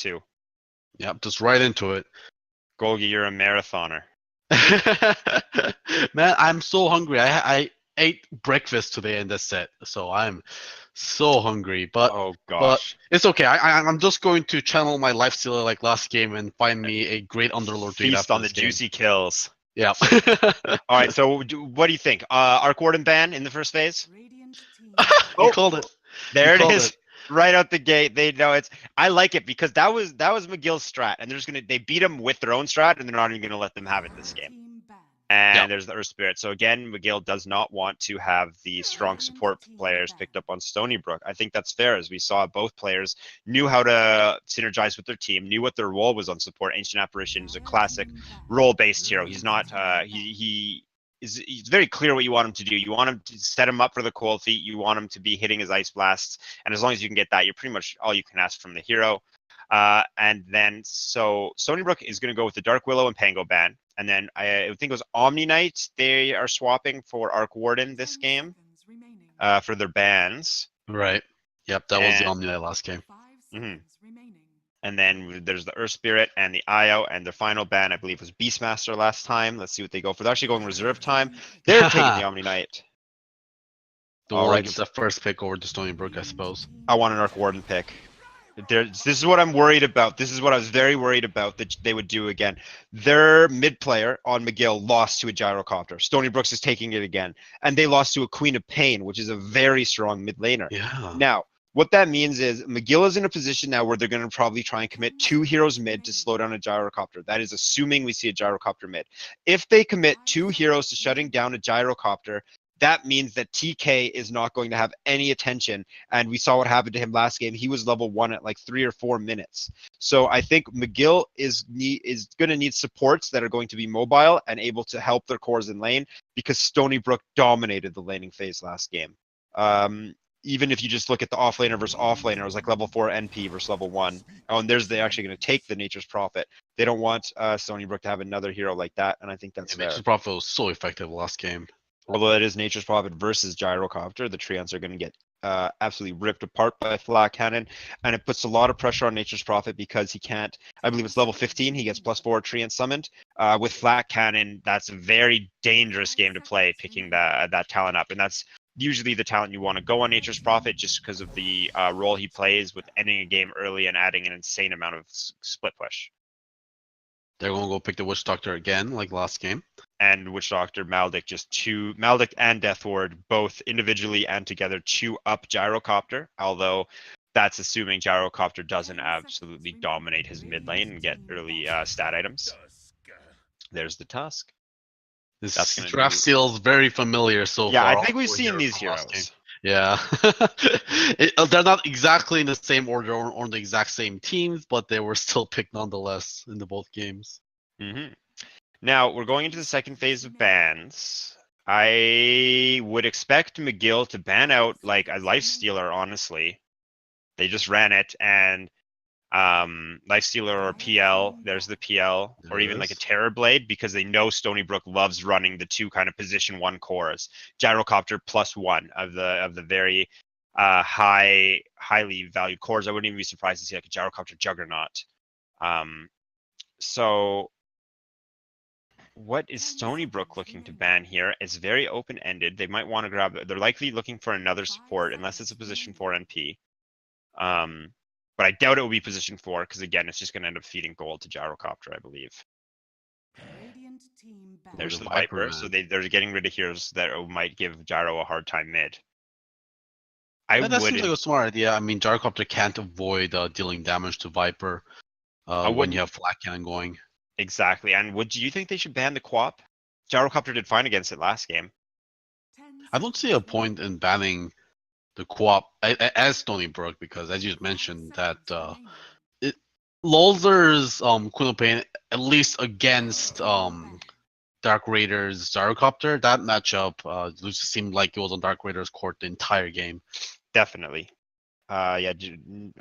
too. Yep, just right into it. Golgi, you're a marathoner. Man, I'm so hungry. I ate breakfast today in this set, so I'm so hungry. Oh But gosh. it's okay. I'm just going to channel my life stealer like last game and find me a great underlord to eat Feast after on the this game. juicy kills. Yeah. All right, so what do you think? Arc Warden ban in the first phase? You Oh, called it. You there it called is. it. Right out the gate. They know it's I like it because that was McGill's strat, and they beat him with their own strat, and they're not even gonna let them have it this game. Yeah. And there's the Earth Spirit. So again, McGill does not want to have the strong support players picked up on Stony Brook. I think that's fair, as we saw both players knew how to synergize with their team, knew what their role was on support. Ancient Apparition is a classic role-based hero. He's not he's very clear what you want him to do. You want him to set him up for the cold feet. You want him to be hitting his ice blasts, and as long as you can get that, you're pretty much all you can ask from the hero. And then so Stony Brook is going to go with the Dark Willow and Pango ban. And then I think it was Omni Knight they are swapping for Arc Warden this game for their bans. Right. Yep, that was the Omni Knight last game. Mm-hmm. And then there's the Earth Spirit and the IO, and their final ban, I believe, was Beastmaster last time. Let's see what they go for. They're actually going reserve time. They're taking the Omni Knight. Don't want to give the first pick over to Stony Brook, I suppose. I want an Arc Warden pick. This is what I'm worried about. This is what I was very worried about that they would do again. Their mid player on McGill lost to a gyrocopter. Stony Brooks is taking it again. And they lost to a Queen of Pain, which is a very strong mid laner. Yeah. Now, what that means is McGill is in a position now where they're going to probably try and commit 2 heroes mid to slow down a gyrocopter. That is assuming we see a gyrocopter mid. If they commit 2 heroes to shutting down a gyrocopter, that means that TK is not going to have any attention. And we saw what happened to him last game. He was level 1 at like 3 or 4 minutes. So I think McGill is going to need supports that are going to be mobile and able to help their cores in lane, because Stony Brook dominated the laning phase last game. Even if you just look at the offlaner versus offlaner, it was like level 4 NP versus level 1. Oh, and they're actually going to take the Nature's Prophet. They don't want Stony Brook to have another hero like that, and I think that's fair. Nature's Prophet was so effective last game. Although it is Nature's Prophet versus Gyrocopter, the Treants are going to get absolutely ripped apart by Flat Cannon, and it puts a lot of pressure on Nature's Prophet because he can't, I believe it's level 15, he gets +4 Treant summoned. With Flat Cannon, that's a very dangerous game to play, picking that talent up, and that's usually the talent you want to go on Nature's Prophet just because of the role he plays with ending a game early and adding an insane amount of split push. They're going to go pick the Witch Doctor again, like last game. And Witch Doctor, Maldic and Death Ward, both individually and together, chew up Gyrocopter, although that's assuming Gyrocopter doesn't absolutely dominate his mid lane and get early stat items. There's the Tusk. This draft seal is very familiar so far. Yeah, I think we've seen these heroes. Yeah. They're not exactly in the same order or on the exact same teams, but they were still picked nonetheless in the both games. Mm-hmm. Now, we're going into the second phase of bans. I would expect McGill to ban out like a Lifestealer, honestly. They just ran it, and Lifestealer or PL, there's the PL, or even like a Terrorblade, because they know Stony Brook loves running the 2 kind of position 1 cores. Gyrocopter +1 of the very highly valued cores. I wouldn't even be surprised to see like a Gyrocopter Juggernaut. So what is Stony Brook looking to ban here? It's very open-ended. They might want to grab it. They're likely looking for another support, unless it's a position 4 NP. But I doubt it will be position 4, because again, it's just going to end up feeding gold to Gyrocopter, I believe. There's the Viper, so they're getting rid of heroes that might give Gyro a hard time mid. That seems like a smart idea. I mean, Gyrocopter can't avoid dealing damage to Viper when you have Flat Cannon going. Exactly. And do you think they should ban the Quap? Gyrocopter did fine against it last game. I don't see a point in banning the Quap as Stony Brook, because as you mentioned that Lolzer's Queen of Pain, at least against Dark Raiders Gyrocopter, that matchup just seemed like it was on Dark Raiders' court the entire game. Definitely. Yeah,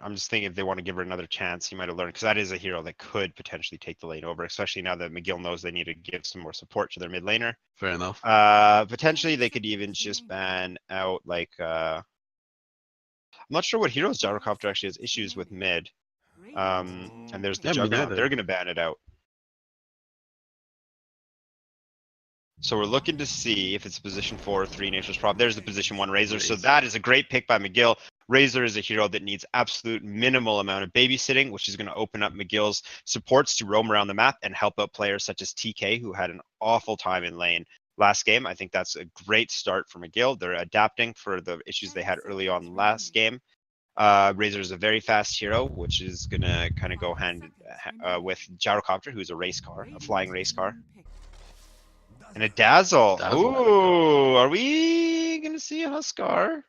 I'm just thinking if they want to give her another chance, he might have learned, because that is a hero that could potentially take the lane over, especially now that McGill knows they need to give some more support to their mid laner. Fair enough. Potentially they could even just ban out like I'm not sure what heroes Gyrocopter actually has issues with mid. And there's the Yeah, me Juggernaut. neither. They're going to ban it out. So we're looking to see if it's position 4 or 3 Nature's Prop. There's the position 1 Razor. So that is a great pick by McGill. Razor is a hero that needs absolute minimal amount of babysitting, which is going to open up McGill's supports to roam around the map and help out players such as TK, who had an awful time in lane last game. I think that's a great start for McGill. They're adapting for the issues they had early on last game. Razor is a very fast hero, which is going to kind of go hand with Gyrocopter, who's a race car, a flying race car. And a Dazzle. Ooh, are we going to see a Huskar?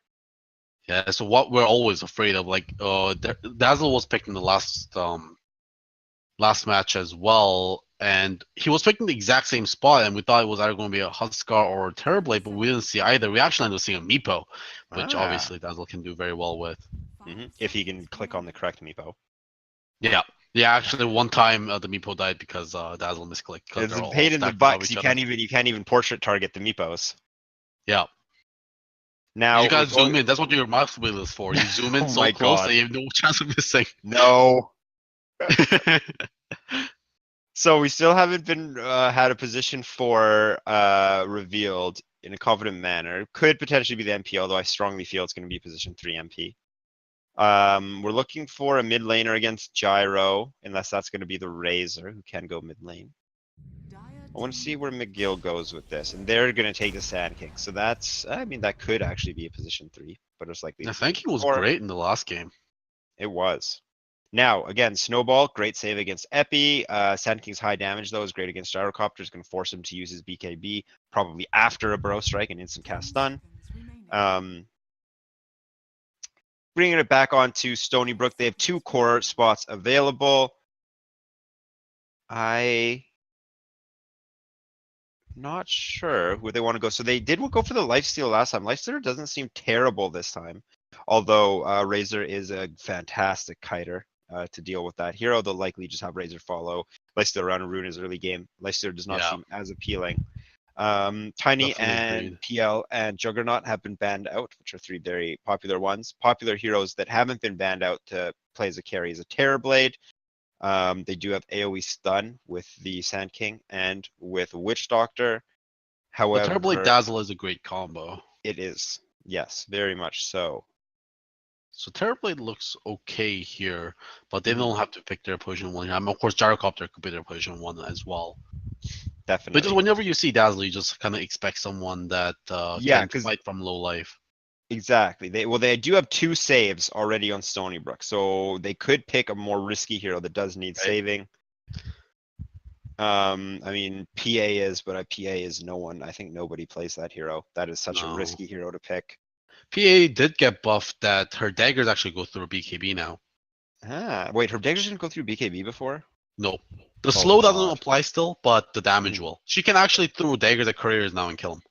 Yeah, so what we're always afraid of, like, Dazzle was picked in the last match as well, and he was picked in the exact same spot, and we thought it was either going to be a Huskar or a Terrorblade, but we didn't see either. We actually ended up seeing a Meepo, which obviously Dazzle can do very well with. If he can click on the correct Meepo. Yeah. Yeah, actually, one time the Meepo died because Dazzle misclicked. It's a pain in the butt. You can't even portrait target the Meepos. Yeah. Now you gotta zoom in. That's what your mouse wheel is for. You zoom in so close that you have no chance of missing. No. So we still haven't been had a position 4 revealed in a confident manner. Could potentially be the MP, although I strongly feel it's going to be position 3 MP. We're looking for a mid laner against Gyro, unless that's going to be the Razor, who can go mid lane. I want to see where McGill goes with this, and they're going to take the Sand King. So that's, I mean, that could actually be a position 3, but it's likely. I think he was great in the last game. It was. Now, again, Snowball, great save against Epi. Sand King's high damage, though, is great against Gyrocopter. Is going to force him to use his BKB, probably after a Burrow Strike and instant cast stun. Bringing it back onto Stony Brook, they have 2 core spots available. I'm not sure where they want to go. So they did go for the lifesteal last time. Lifesteal doesn't seem terrible this time, although Razor is a fantastic kiter to deal with that hero. They'll likely just have Razor follow lifesteal around and ruin his early game. Lifesteal does not seem as appealing. Tiny and PL and Juggernaut have been banned out, which are 3 very popular ones. Popular heroes that haven't been banned out to play as a carry is a Terrorblade. They do have AoE stun with the Sand King and with Witch Doctor. However, the Terrorblade Dazzle is a great combo. It is, yes, very much so. So Terrorblade looks okay here, but they don't have to pick their position 1. I mean, of course, Gyrocopter could be their position 1 as well. Definitely. But just whenever you see Dazzle, you just kind of expect someone that can fight from low life. Exactly. They do have 2 saves already on Stony Brook, so they could pick a more risky hero that does need saving. I mean, PA is, but PA is no one. I think nobody plays that hero. That is such a risky hero to pick. PA did get buffed that her daggers actually go through BKB now. Wait, her daggers didn't go through BKB before? No. The slow doesn't apply still, but the damage will. She can actually throw daggers at couriers now and kill them.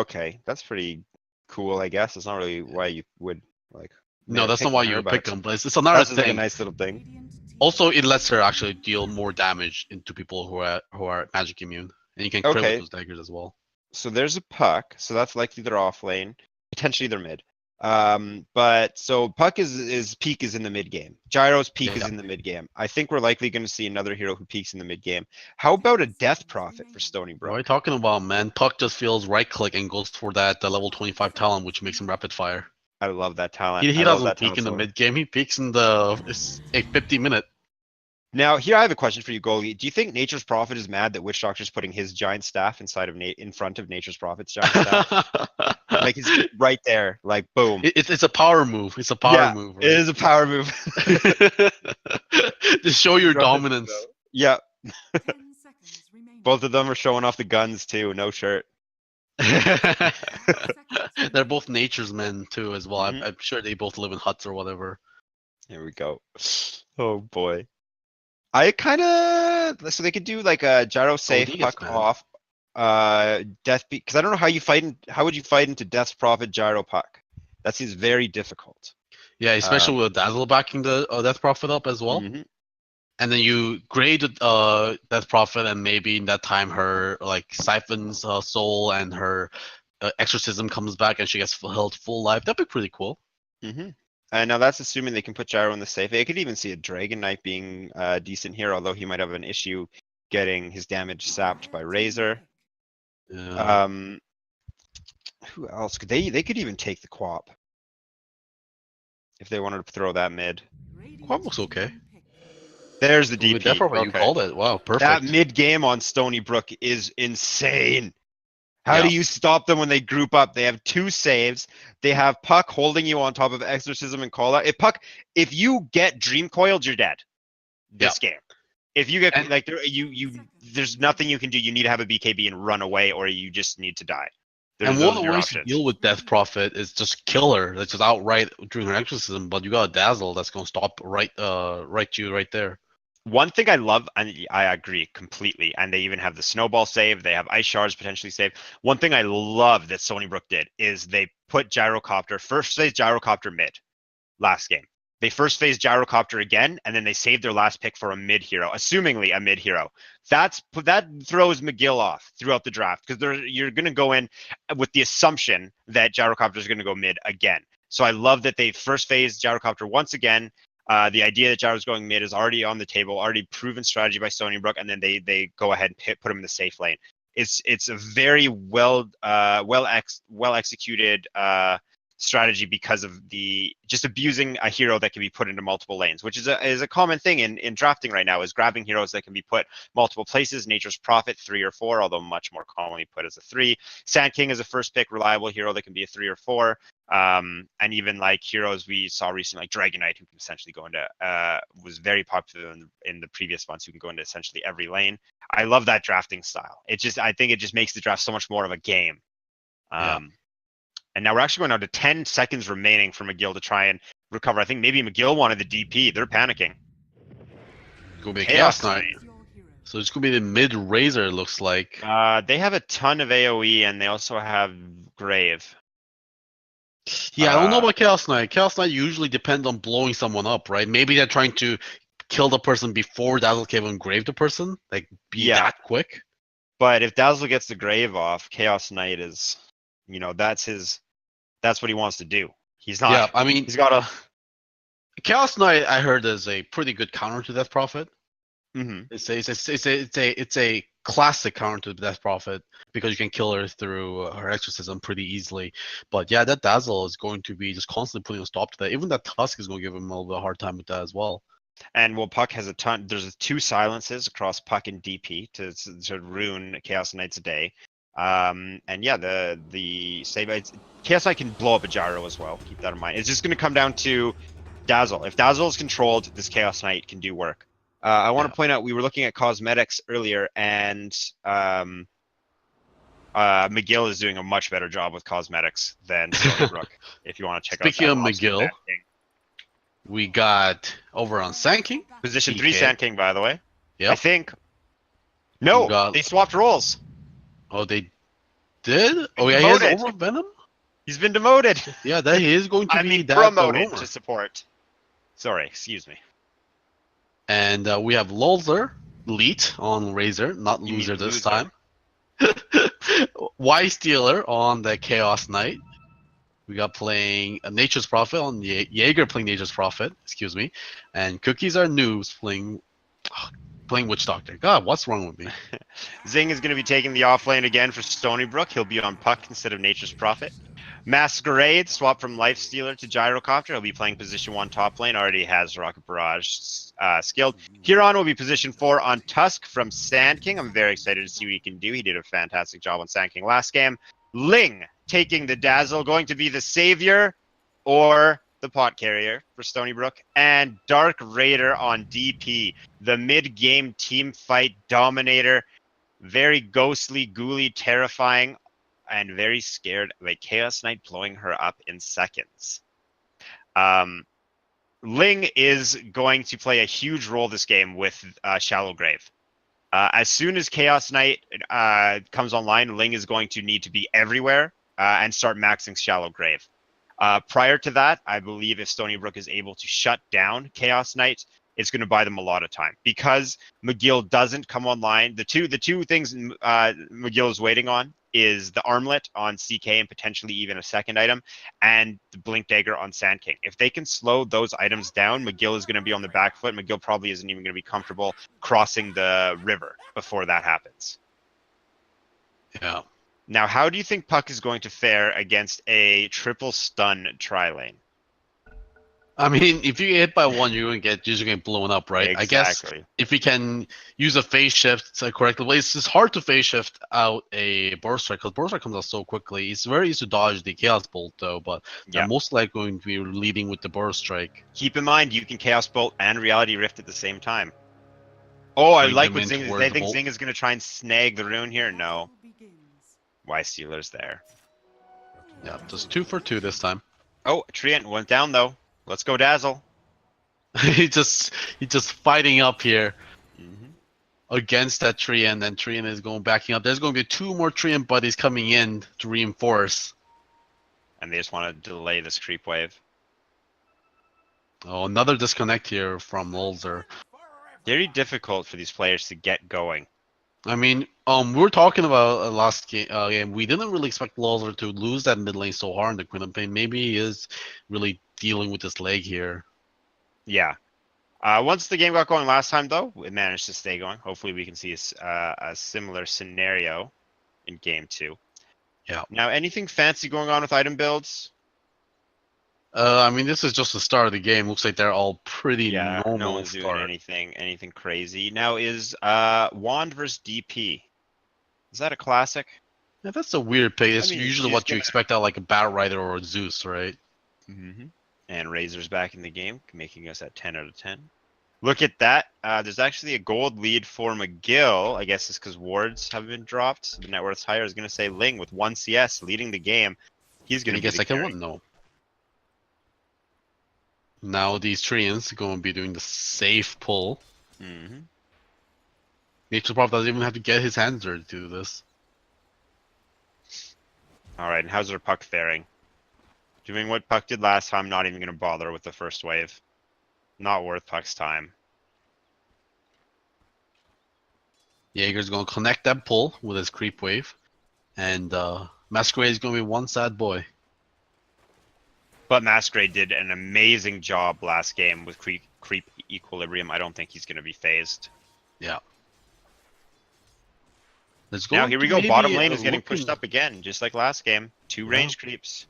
Okay. That's pretty cool, I guess. It's not really why you would, like... No, that's not why you would pick them, but it's another thing. That's like a nice little thing. Also, it lets her actually deal more damage into people who are magic immune. And you can crit with those daggers as well. So there's a Puck, so that's likely their off lane. Potentially their mid. But so Puck is peak is in the mid game. Gyro's peak is in the mid game. I think we're likely going to see another hero who peaks in the mid game. How about a Death Prophet for Stony Brook? What are you talking about, man? Puck just feels right click and goes for that level 25 talent, which makes him rapid fire. I love that talent. He doesn't peak in the mid game. He peaks in the 50-minute. Now, here I have a question for you, Goalie. Do you think Nature's Prophet is mad that Witch Doctor's putting his giant staff in front of Nature's Prophet's giant staff? Like, he's right there, like, boom. It's a power move. It's a power move. Right? It is a power move. To show your dominance. Yeah. Both of them are showing off the guns, too. No shirt. They're both nature's men, too, as well. I'm sure they both live in huts or whatever. Here we go. Oh, boy. I kind of... So they could do, like, a gyro safe, Puck off. Death because I don't know how you fight how would you fight into Death's Prophet Gyro Puck? That seems very difficult. Yeah, especially with Dazzle backing the Death Prophet up as well. And then you grade Death Prophet, and maybe in that time her like siphons soul and her exorcism comes back and she gets held full life. That'd be pretty cool. Now that's assuming they can put Gyro in the safe. I could even see a Dragon Knight being decent here, although he might have an issue getting his damage sapped by Razor. Yeah. Who else could they could even take the Quap if they wanted to throw that mid. Quap looks okay. There's the With DP. Death you Okay. called it. Wow, That perfect. mid game on Stony Brook is insane. How do Yeah. you stop them when they group up? They have 2 saves. They have Puck holding you on top of Exorcism and Call Out. If you get Dream Coiled, you're dead. Yeah. This game. If you get And- like there's nothing you can do. You need to have a BKB and run away, or you just need to die. And one Those of are the your ways to options. deal with Death Prophet is just kill her. That's just outright during her exorcism, but you got a Dazzle that's gonna stop right you right there. One thing I love, and I agree completely, and they even have the snowball save. They have ice shards potentially save. One thing I love that Stony Brook did is they put Gyrocopter, first phase Gyrocopter mid last game. They first phase Gyrocopter again, and then they saved their last pick for a mid hero, assumingly a mid hero. That throws McGill off throughout the draft because you're going to go in with the assumption that Gyrocopter is going to go mid again. So I love that they first phase Gyrocopter once again. The idea that Gyro's going mid is already on the table, already proven strategy by Stony Brook, and then they go ahead and put him in the safe lane. It's a very well executed strategy because of the just abusing a hero that can be put into multiple lanes, which is a common thing in drafting right now, is grabbing heroes that can be put multiple places. Nature's Prophet 3 or 4, although much more commonly put as a 3. Sand King is a first pick reliable hero that can be a 3 or 4. And even like heroes we saw recently, like Dragon Knight, who can essentially go into was very popular in the previous months, who can go into essentially every lane. I love that drafting style. I think it just makes the draft so much more of a game. Yeah. And now we're actually going down to 10 seconds remaining for McGill to try and recover. I think maybe McGill wanted the DP. They're panicking. It's gonna be a Chaos Knight. So it's gonna be the mid Razor, it looks like. They have a ton of AoE, and they also have Grave. Yeah, I don't know about Chaos Knight. Chaos Knight usually depends on blowing someone up, right? Maybe they're trying to kill the person before Dazzle can engrave the person, like be that quick. But if Dazzle gets the Grave off, Chaos Knight is, that's what he wants to do. He's not. Yeah, I mean, he's got a. Chaos Knight, I heard, is a pretty good counter to Death Prophet. Mm-hmm. It's a classic counter to Death Prophet because you can kill her through her exorcism pretty easily. But yeah, that Dazzle is going to be just constantly putting a stop to that. Even that Tusk is going to give him a little bit of a hard time with that as well. And Puck has a ton. There's 2 silences across Puck and DP to ruin Chaos Knight's day. And yeah, the save, Chaos Knight can blow up a gyro as well. Keep that in mind. It's just going to come down to Dazzle. If Dazzle is controlled, this Chaos Knight can do work. I want to point out we were looking at cosmetics earlier, and McGill is doing a much better job with cosmetics than Stony Brook. If you want to check Speaking out of McGill, we got over on Sand King. Position PK. 3 Sand King, by the way. Yep. I think. No, they swapped roles. Oh, they did? Oh, yeah, Demoted. he has Over Venom? He's been demoted. Yeah, that he is going to be promoted to support. Sorry, excuse me. And we have Lulzer, Leet on Razor, not Loser this time. Y Stealer on the Chaos Knight. We got playing Nature's Prophet on Jaeger playing Nature's Prophet, excuse me. And Cookies are Noobs playing Witch Doctor. God, what's wrong with me? Zing is going to be taking the off lane again for Stony Brook. He'll be on Puck instead of Nature's Prophet. Masquerade, swap from Life Stealer to Gyrocopter. He'll be playing position 1 top lane. Already has Rocket Barrage skilled. Huron will be position 4 on Tusk from Sand King. I'm very excited to see what he can do. He did a fantastic job on Sand King last game. Ling taking the Dazzle, going to be the savior or the pot carrier for Stony Brook. And Dark Raider on DP, the mid-game team fight dominator. Very ghostly, ghouly, terrifying, and very scared of a Chaos Knight blowing her up in seconds. Ling is going to play a huge role this game with Shallow Grave. As soon as Chaos Knight comes online, Ling is going to need to be everywhere and start maxing Shallow Grave. Prior to that, I believe if Stony Brook is able to shut down Chaos Knight, it's going to buy them a lot of time because McGill doesn't come online. The two things McGill is waiting on is the armlet on CK and potentially even a second item, and the blink dagger on Sand King. If they can slow those items down, McGill is going to be on the back foot. McGill probably isn't even going to be comfortable crossing the river before that happens. Yeah. Now, how do you think Puck is going to fare against a triple stun tri-lane? I mean, if you get hit by one, you're just gonna get blown up, right? I guess Exactly. if we can use a phase shift correctly, well, it's just hard to phase shift out a burst strike because burst strike comes out so quickly. It's very easy to dodge the chaos bolt though, but they're Yeah. most likely going to be leading with the burst strike. Keep in mind, you can Chaos Bolt and Reality Rift at the same time. Oh, I Bring like them what in Zing is. towards I the think bolt. Zing is going to try and snag the rune here. No. Why Steelers there? Yeah, just 2 for 2 this time. Oh, Treant went down though. Let's go Dazzle. He's just fighting up here Mm-hmm. against that tree, and then Treant is going backing up. There's going to be 2 more Treant buddies coming in to reinforce. And they just want to delay this creep wave. Oh, another disconnect here from Lulzer. Very difficult for these players to get going. I mean, we were talking about last game. We didn't really expect Lulzer to lose that mid lane so hard in the Queen of Pain. Maybe he is really dealing with this leg here. Yeah. Once the game got going last time, though, it managed to stay going. Hopefully, we can see a similar scenario in game 2. Yeah. Now, anything fancy going on with item builds? I mean, this is just the start of the game. Looks like they're all pretty Yeah, no normal one's doing start. anything crazy. Now, is Wand versus DP? Is that a classic? Yeah, that's a weird pick. It's mean, usually she's what you gonna- expect out of, like a Battle Rider or a Zeus, right? Mm-hmm. And Razor's back in the game, making us at 10 out of 10. Look at that. There's actually a gold lead for McGill. I guess it's because wards have been dropped. So the net worth's higher. I was going to say Ling with 1 CS leading the game. He's going to Gonna be get the second carry. one? No. Now these Treants are going to be doing the safe pull. Mm-hmm. Nature's Prophet doesn't even have to get his hands dirty to do this. All right, and how's our Puck faring? Doing what Puck did last time, not even going to bother with the first wave. Not worth Puck's time. Jaeger's going to connect that pull with his creep wave. And Masquerade is going to be one sad boy. But Masquerade did an amazing job last game with creep equilibrium. I don't think he's going to be phased. Yeah. Now here we go. Bottom lane is getting pushed up again, just like last game. 2 range creeps.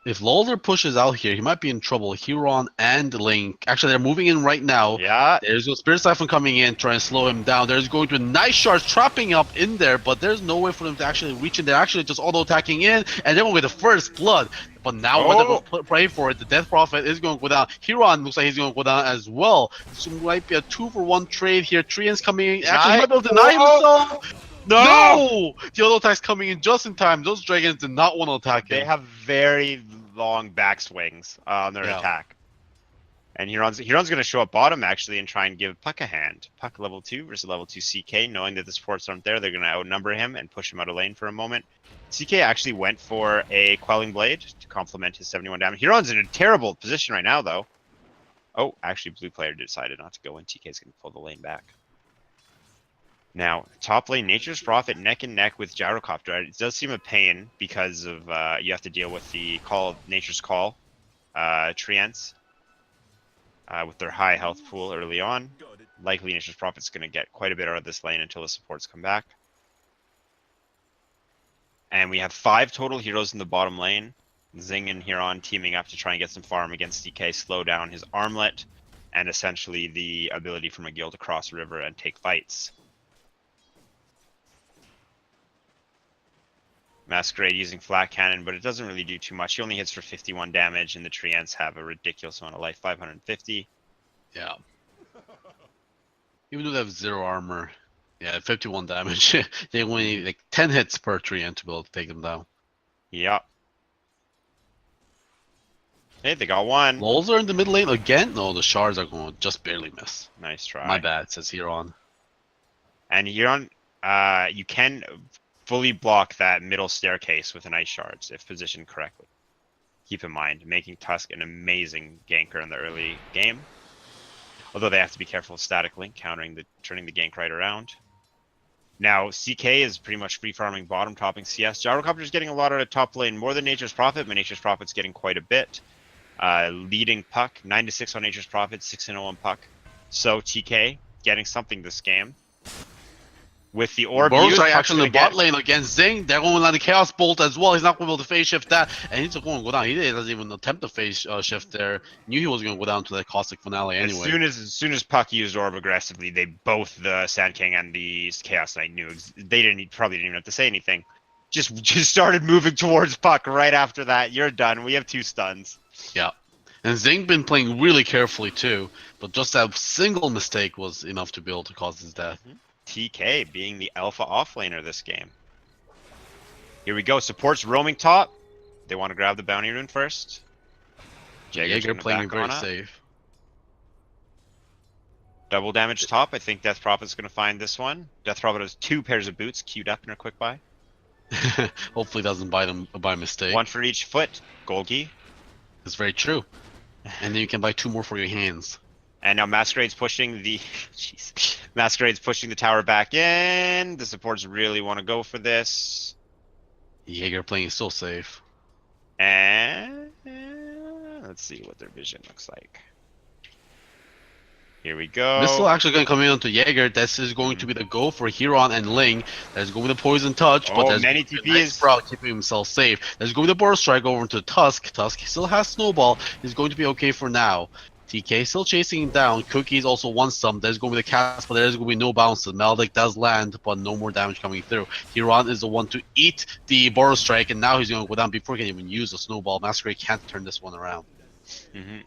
If Lulzer pushes out here, he might be in trouble. Huron and Link. Actually, they're moving in right now. Yeah. There's a Spirit Siphon coming in, trying to slow him down. There's going to be Night Shards trapping up in there, but there's no way for them to actually reach in. They're actually just auto-attacking in, and they're going to get the first blood. But now when they're going to pray for it, the Death Prophet is going to go down. Huron looks like he's going to go down as well. This might be a 2-for-1 trade here. Trian's coming in. Actually, he might be able to deny himself. No! The auto attack's coming in just in time. Those dragons did not want to attack him. They have very long backswings on their attack. And Huron's going to show up bottom actually and try and give Puck a hand. Puck level 2 versus level 2 CK, knowing that the supports aren't there, they're going to outnumber him and push him out of lane for a moment. CK actually went for a Quelling Blade to complement his 71 damage. Huron's in a terrible position right now, though. Oh, actually, blue player decided not to go in. TK is going to pull the lane back. Now, top lane, Nature's Prophet neck and neck with Gyrocopter. It does seem a pain because of you have to deal with the call, Nature's Call, Treants, with their high health pool early on. Likely Nature's Prophet's going to get quite a bit out of this lane until the supports come back. And we have 5 total heroes in the bottom lane. Zing and Huron teaming up to try and get some farm against DK, slow down his armlet, and essentially the ability for McGill to cross the river and take fights. Masquerade using flat cannon, but it doesn't really do too much. He only hits for 51 damage, and the Treants have a ridiculous amount of life, 550. Yeah. Even though they have 0 armor, yeah, 51 damage. They only need like 10 hits per Treant to be able to take them down. Yep. Hey, they got one. Lulzer in the mid lane again? No, the shards are going to just barely miss. Nice try. My bad, says Huron. And Huron, you can fully block that middle staircase with an ice shards if positioned correctly. Keep in mind, making Tusk an amazing ganker in the early game. Although they have to be careful of static link, turning the gank right around. Now, CK is pretty much free farming bottom, topping CS. Gyrocopter's getting a lot out of top lane, more than Nature's Prophet, but Nature's Prophet's getting quite a bit. Leading Puck, 9-6 on Nature's Prophet, 6-0 on Puck. So TK getting something this game. With the orb Burrows used, are Puck's actually in the gonna bot lane against Zing. They're going on the Chaos Bolt as well. He's not going to be able to phase shift that. And he's going to go down. He doesn't even attempt to phase shift there. Knew he was going to go down to the Caustic Finale anyway. As soon as Puck used orb aggressively, they both, the Sand King and the Chaos Knight, knew they probably didn't even have to say anything. Just started moving towards Puck right after that. You're done. We have 2 stuns. Yeah. And Zing been playing really carefully too, but just that single mistake was enough to be able to cause his death. TK being the alpha offlaner this game. Here we go. Supports roaming top. They want to grab the bounty rune first. Jaeger playing very safe. Double damage top. I think Death Prophet's going to find this one. Death Prophet has 2 pairs of boots queued up in her quick buy. Hopefully doesn't buy them by mistake. 1 for each foot. Golgi. That's very true. And then you can buy 2 more for your hands. And now Masquerade's pushing the jeez. Masquerade's pushing the tower back in. The supports really want to go for this. Jaeger playing is so safe. And let's see what their vision looks like. Here we go. Missile actually going to come in onto Jaeger. This is going to be the go for Huron and Ling. There's going to be the Poison Touch, but there's many TPs. Sprout keeping himself safe. There's going to be the Burst Strike over into Tusk. Tusk still has Snowball. He's going to be okay for now. TK still chasing him down. Cookies also wants some. There's going to be the cast, but there's going to be no bounces. Maldic does land, but no more damage coming through. Huron is the one to eat the Burst Strike, and now he's going to go down before he can even use the Snowball. Masquerade can't turn this one around.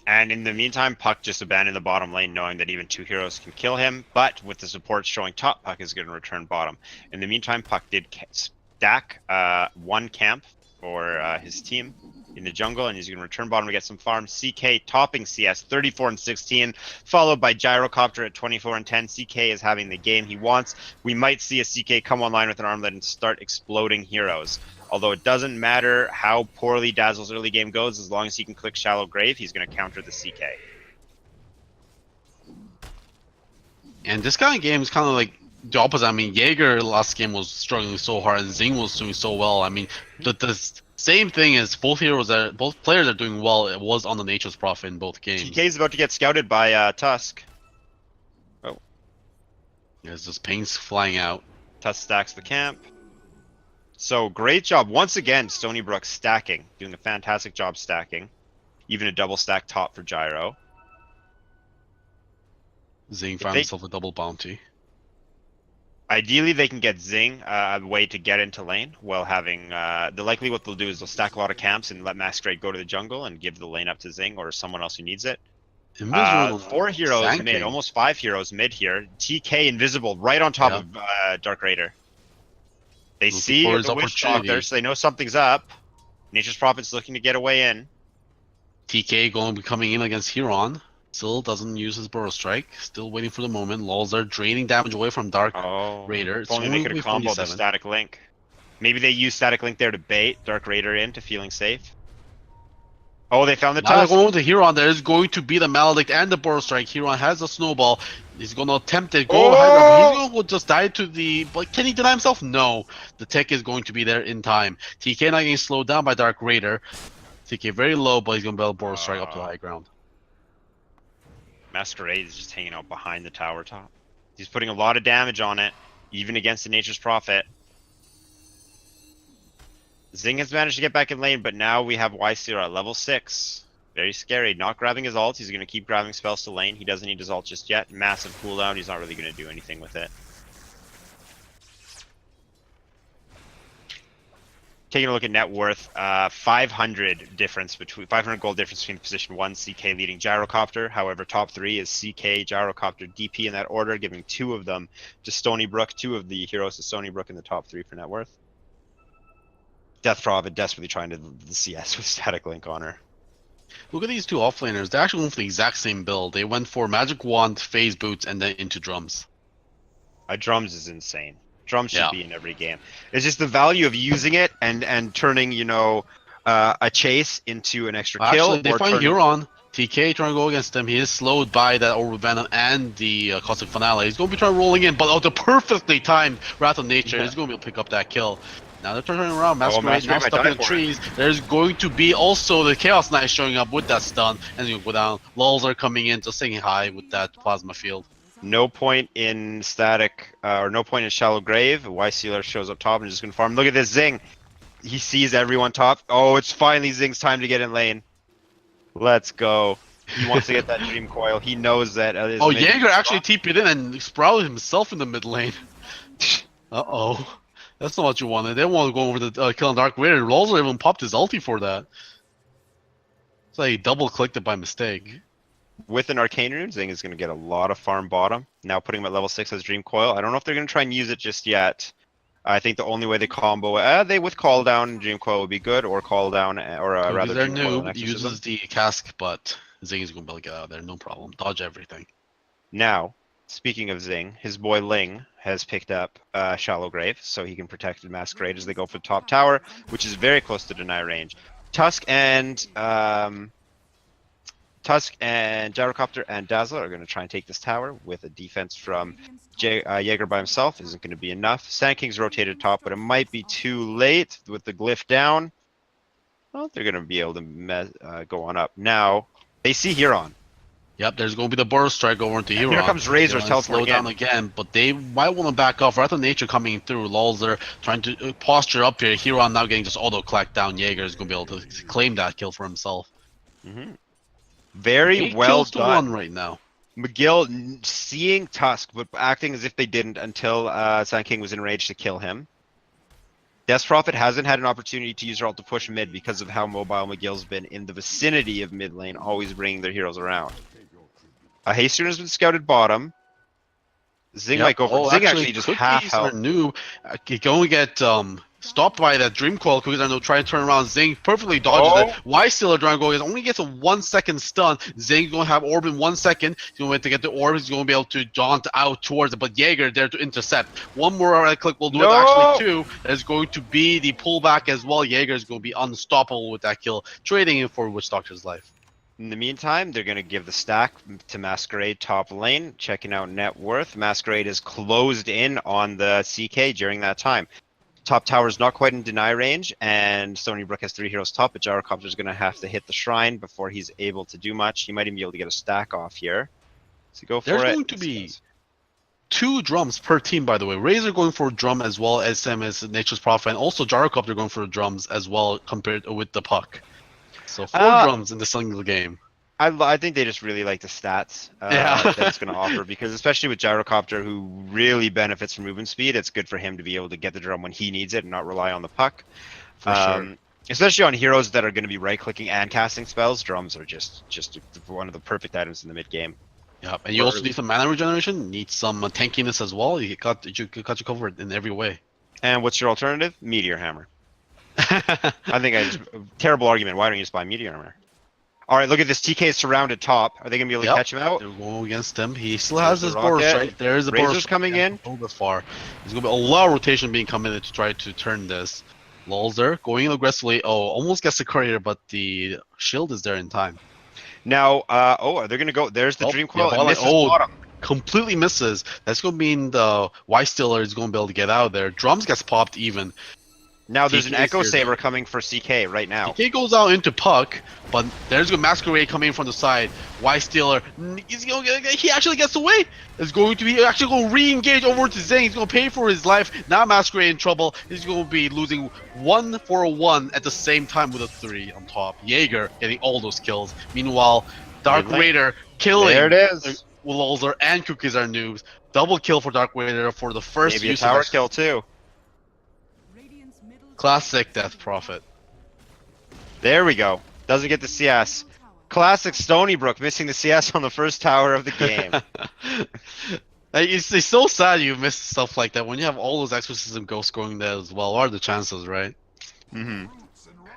And in the meantime, Puck just abandoned the bottom lane, knowing that even 2 heroes can kill him. But with the support showing top, Puck is going to return bottom. In the meantime, Puck did stack 1 camp for his team in the jungle, and he's going to return bottom to get some farm. CK topping CS 34-16, followed by Gyrocopter at 24-10. CK is having the game he wants. We might see a CK come online with an armlet and start exploding heroes. Although it doesn't matter how poorly Dazzle's early game goes, as long as he can click Shallow Grave, he's going to counter the CK. And this kind of game is kind of like the opposite. I mean, Jaeger last game was struggling so hard, and Zing was doing so well. I mean, the same thing is both players are doing well. It was on the Nature's Prophet in both games. TK is about to get scouted by Tusk. Oh. There's just pings flying out. Tusk stacks the camp. So great job once again, Stony Brook stacking, doing a fantastic job stacking. Even a double stack top for Gyro. Zing found himself a double bounty. Ideally, they can get Zing a way to get into lane while having likely what they'll do is they'll stack a lot of camps and let Masquerade go to the jungle and give the lane up to Zing or someone else who needs it. 4 heroes mid, almost 5 heroes mid here. TK invisible right on top of Dark Raider. They see the Witch Doctor, so they know something's up. Nature's Prophet's looking to get a way in. TK going to be coming in against Huron. Still doesn't use his Burrow Strike. Still waiting for the moment. Lulls are draining damage away from Dark Raider. If only they could have comboed the Static Link. Maybe they use Static Link there to bait Dark Raider into feeling safe. Oh, they found the Tusk. Now they're going to Huron. There's going to be the Maledict and the Burrow Strike. Huron has a Snowball. He's going to attempt it. Go ahead. He's going to just die to the... But can he deny himself? No. The tech is going to be there in time. TK not getting slowed down by Dark Raider. TK very low, but he's going to be able to Burrow Strike up to the high ground. Masquerade is just hanging out behind the tower top. He's putting a lot of damage on it, even against the Nature's Prophet. Zing has managed to get back in lane, but now we have Ysir at level 6. Very scary. Not grabbing his ult. He's going to keep grabbing spells to lane. He doesn't need his ult just yet. Massive cooldown. He's not really going to do anything with it. Taking a look at net worth, 500 gold difference between position 1, CK leading Gyrocopter. However, top 3 is CK, Gyrocopter, DP in that order, giving 2 of them to Stony Brook, 2 of the heroes to Stony Brook in the top 3 for net worth. Death Prophet desperately trying to the CS with Static Link on her. Look at these 2 offlaners. They're actually going for the exact same build. They went for Magic Wand, Phase Boots, and then into Drums. Drums is insane. Drums should be in every game. It's just the value of using it and turning, a chase into an extra kill. Actually, they find Huron. TK trying to go against him. He is slowed by that Orb Venom and the Cosmic Finale. He's going to be trying rolling in, but the perfectly timed Wrath of Nature is going to be able to pick up that kill. Now they're turning around. Masquerade now Masquerade might stuck die in the for it. trees. There's going to be also the Chaos Knight showing up with that stun, and he's going to go down. Lulls are coming in, just saying hi with that Plasma Field. No point in static, or no point in shallow grave. Y Sealer shows up top and just gonna farm. Look at this Zing. He sees everyone top. Oh, it's finally Zing's time to get in lane. Let's go. He wants to get that Dream Coil. He knows that. Oh, Jaeger actually TP'd in and sprouted himself in the mid lane. Uh-oh. That's not what you wanted. They want to go over the kill on Dark Raider. Rolls even popped his ulti for that. It's like he double-clicked it by mistake. With an Arcane Rune, Zing is going to get a lot of farm bottom. Now putting him at level 6 as Dream Coil. I don't know if they're going to try and use it just yet. I think the only way they combo, they with Call Down and Dream Coil would be good, or Call Down, or rather their Dream Coil and noob Exorcism. uses the cask, but Zing is going to be able to get out of there, no problem. Dodge everything. Now, speaking of Zing, his boy Ling has picked up Shallow Grave, so he can protect the Masquerade as they go for the top tower, which is very close to deny range. Tusk and Gyrocopter and Dazzler are going to try and take this tower with a defense from Jaeger by himself. Isn't going to be enough. Sand King's rotated top, but it might be too late with the glyph down. Well, they're going to be able to go on up. Now, they see Huron. Yep, there's going to be the burst strike over into Huron. Here comes Razor slow down again, but they might want to back off. Wrath of Nature coming through. Lulls are trying to posture up here. Huron now getting just auto-clacked down. Jaeger is going to be able to claim that kill for himself. Mm-hmm. Very well done right now. McGill seeing Tusk, but acting as if they didn't until Sand King was enraged to kill him. Death Prophet hasn't had an opportunity to use her ult to push mid because of how mobile McGill's been in the vicinity of mid lane, always bringing their heroes around. Haste Rune has been scouted bottom. Zing might go for Zing actually just half health. Going to get stopped by that Dream Coil. Cookies are no try to turn around. Zing perfectly dodges it. Y Stealer trying to go against only gets a 1 second stun. Zing's going to have Orb in 1 second. He's going to get the Orb. He's going to be able to jaunt out towards it. But Jaeger there to intercept. One more right click will do it. Actually, two. There's going to be the pullback as well. Jaeger is going to be unstoppable with that kill, trading it for Witch Doctor's life. In the meantime, they're going to give the stack to Masquerade top lane, checking out net worth. Masquerade is closed in on the CK during that time. Top tower is not quite in deny range, and Stony Brook has 3 heroes top, but Gyrocopter is going to have to hit the shrine before he's able to do much. He might even be able to get a stack off here. So go for it. There's going to be 2 drums per team, by the way. Razor going for a drum as well as same as Nature's Prophet, and also Gyrocopter going for drums as well compared with the puck. So 4 drums in the single game. I think they just really like the stats that it's going to offer, because especially with Gyrocopter, who really benefits from movement speed, it's good for him to be able to get the drum when he needs it and not rely on the puck. For sure. Especially on heroes that are going to be right-clicking and casting spells, drums are just one of the perfect items in the mid-game. Yep, and you also need some mana regeneration, need some tankiness as well. You got you covered in every way. And what's your alternative? Meteor Hammer. I think terrible argument. Why don't you just buy Meteor Hammer? All right, look at this. TK is surrounded top. Are they going to be able to catch him out? They're going against him. He still has his burst, right? There is a Razor's burst coming in. A little bit far. There's going to be a lot of rotation being committed to try to turn this. Lulls there, going in aggressively. Oh, almost gets the courier, but the shield is there in time. Now, are they going to go? There's the Dream Coil. Misses bottom. Completely misses. That's going to mean the Y Stealer is going to be able to get out of there. Drums gets popped even. Now there's an Echo Saber coming for CK right now. CK goes out into Puck, but there's a Masquerade coming in from the side. Y Stealer, he actually gets away. It's going to be actually going to re-engage over to Zing. He's going to pay for his life. Now Masquerade in trouble. He's going to be losing 1 for a 1 at the same time with a 3 on top. Jaeger getting all those kills. Meanwhile, Dark Raider killing. There it is. Lulzer and Cookies are noobs. Double kill for Dark Raider for the first maybe a tower kill too. Classic Death Prophet. There we go. Doesn't get the CS. Classic Stony Brook missing the CS on the first tower of the game. It's so sad you miss stuff like that when you have all those Exorcism ghosts going there as well. What are the chances, right? Mm-hmm.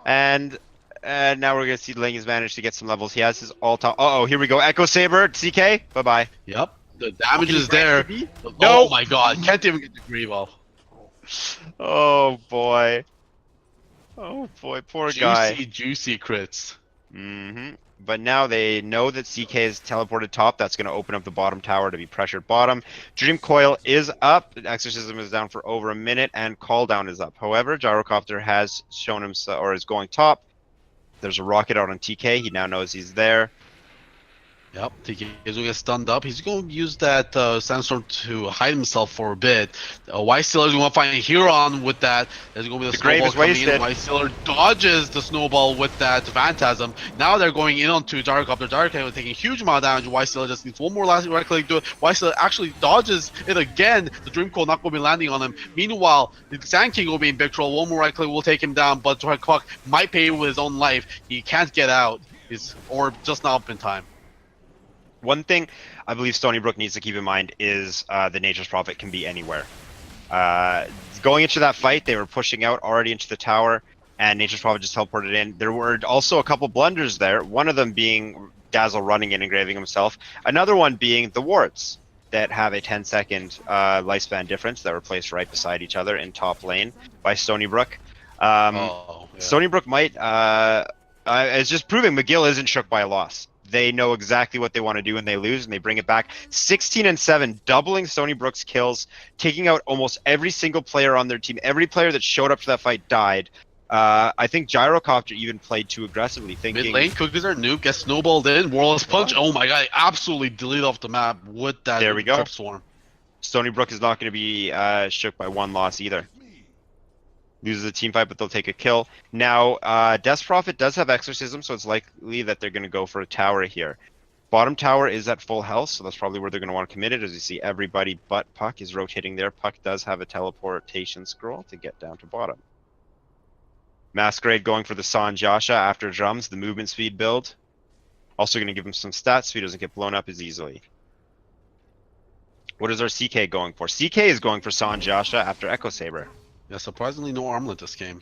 And now we're going to see Ling has managed to get some levels. He has his all-time... Uh-oh, here we go. Echo Saber, CK, bye-bye. Yep. The damage is there. No! Oh my god, can't even get the Grieve off. Oh boy. Oh boy, poor guy. Juicy crits. Mm-hmm. But now they know that CK is teleported top. That's going to open up the bottom tower to be pressured bottom. Dream Coil is up. Exorcism is down for over a minute, and Call Down is up. However, Gyrocopter has shown himself, or is going top. There's a rocket out on TK. He now knows he's there. Yep, TK is going to get stunned up. He's going to use that Sandstorm to hide himself for a bit. Whitestealer is going to find a Huron with that. There's going to be the Grave snowball is coming in. wasted. Whitestealer dodges the snowball with that Phantasm. Now they're going in onto Gyrocopter. Gyrocopter taking a huge amount of damage. Whitestealer just needs one more last right click to do it. Whitestealer actually dodges it again. The Dream Coil not going to be landing on him. Meanwhile, the Sand King will be in big trouble. One more right click will take him down, but Puck might pay with his own life. He can't get out. His orb just not up in time. One thing I believe Stony Brook needs to keep in mind is the Nature's Prophet can be anywhere. Going into that fight, they were pushing out already into the tower, and Nature's Prophet just teleported in. There were also a couple blunders there, one of them being Dazzle running in and graving himself, another one being the wards that have a 10-second lifespan difference that were placed right beside each other in top lane by Stony Brook. Stony Brook might... it's just proving McGill isn't shook by a loss. They know exactly what they want to do when they lose, and they bring it back. 16-7, doubling Stony Brook's kills, taking out almost every single player on their team. Every player that showed up to that fight died. I think Gyrocopter even played too aggressively, thinking... Mid lane, Cookies are noob, gets snowballed in, Warless Punch. Oh my god, absolutely delete off the map with that There we go. Trip Swarm. Stony Brook is not going to be shook by one loss either. Loses a team fight, but they'll take a kill. Now, Death's Prophet does have Exorcism, so it's likely that they're going to go for a tower here. Bottom tower is at full health, so that's probably where they're going to want to commit it. As you see, everybody but Puck is rotating there. Puck does have a teleportation scroll to get down to bottom. Masquerade going for the Sanjasha after drums, the movement speed build. Also going to give him some stats so he doesn't get blown up as easily. What is our CK going for? CK is going for Sanjasha after Echo Saber. Yeah, surprisingly no armlet this game.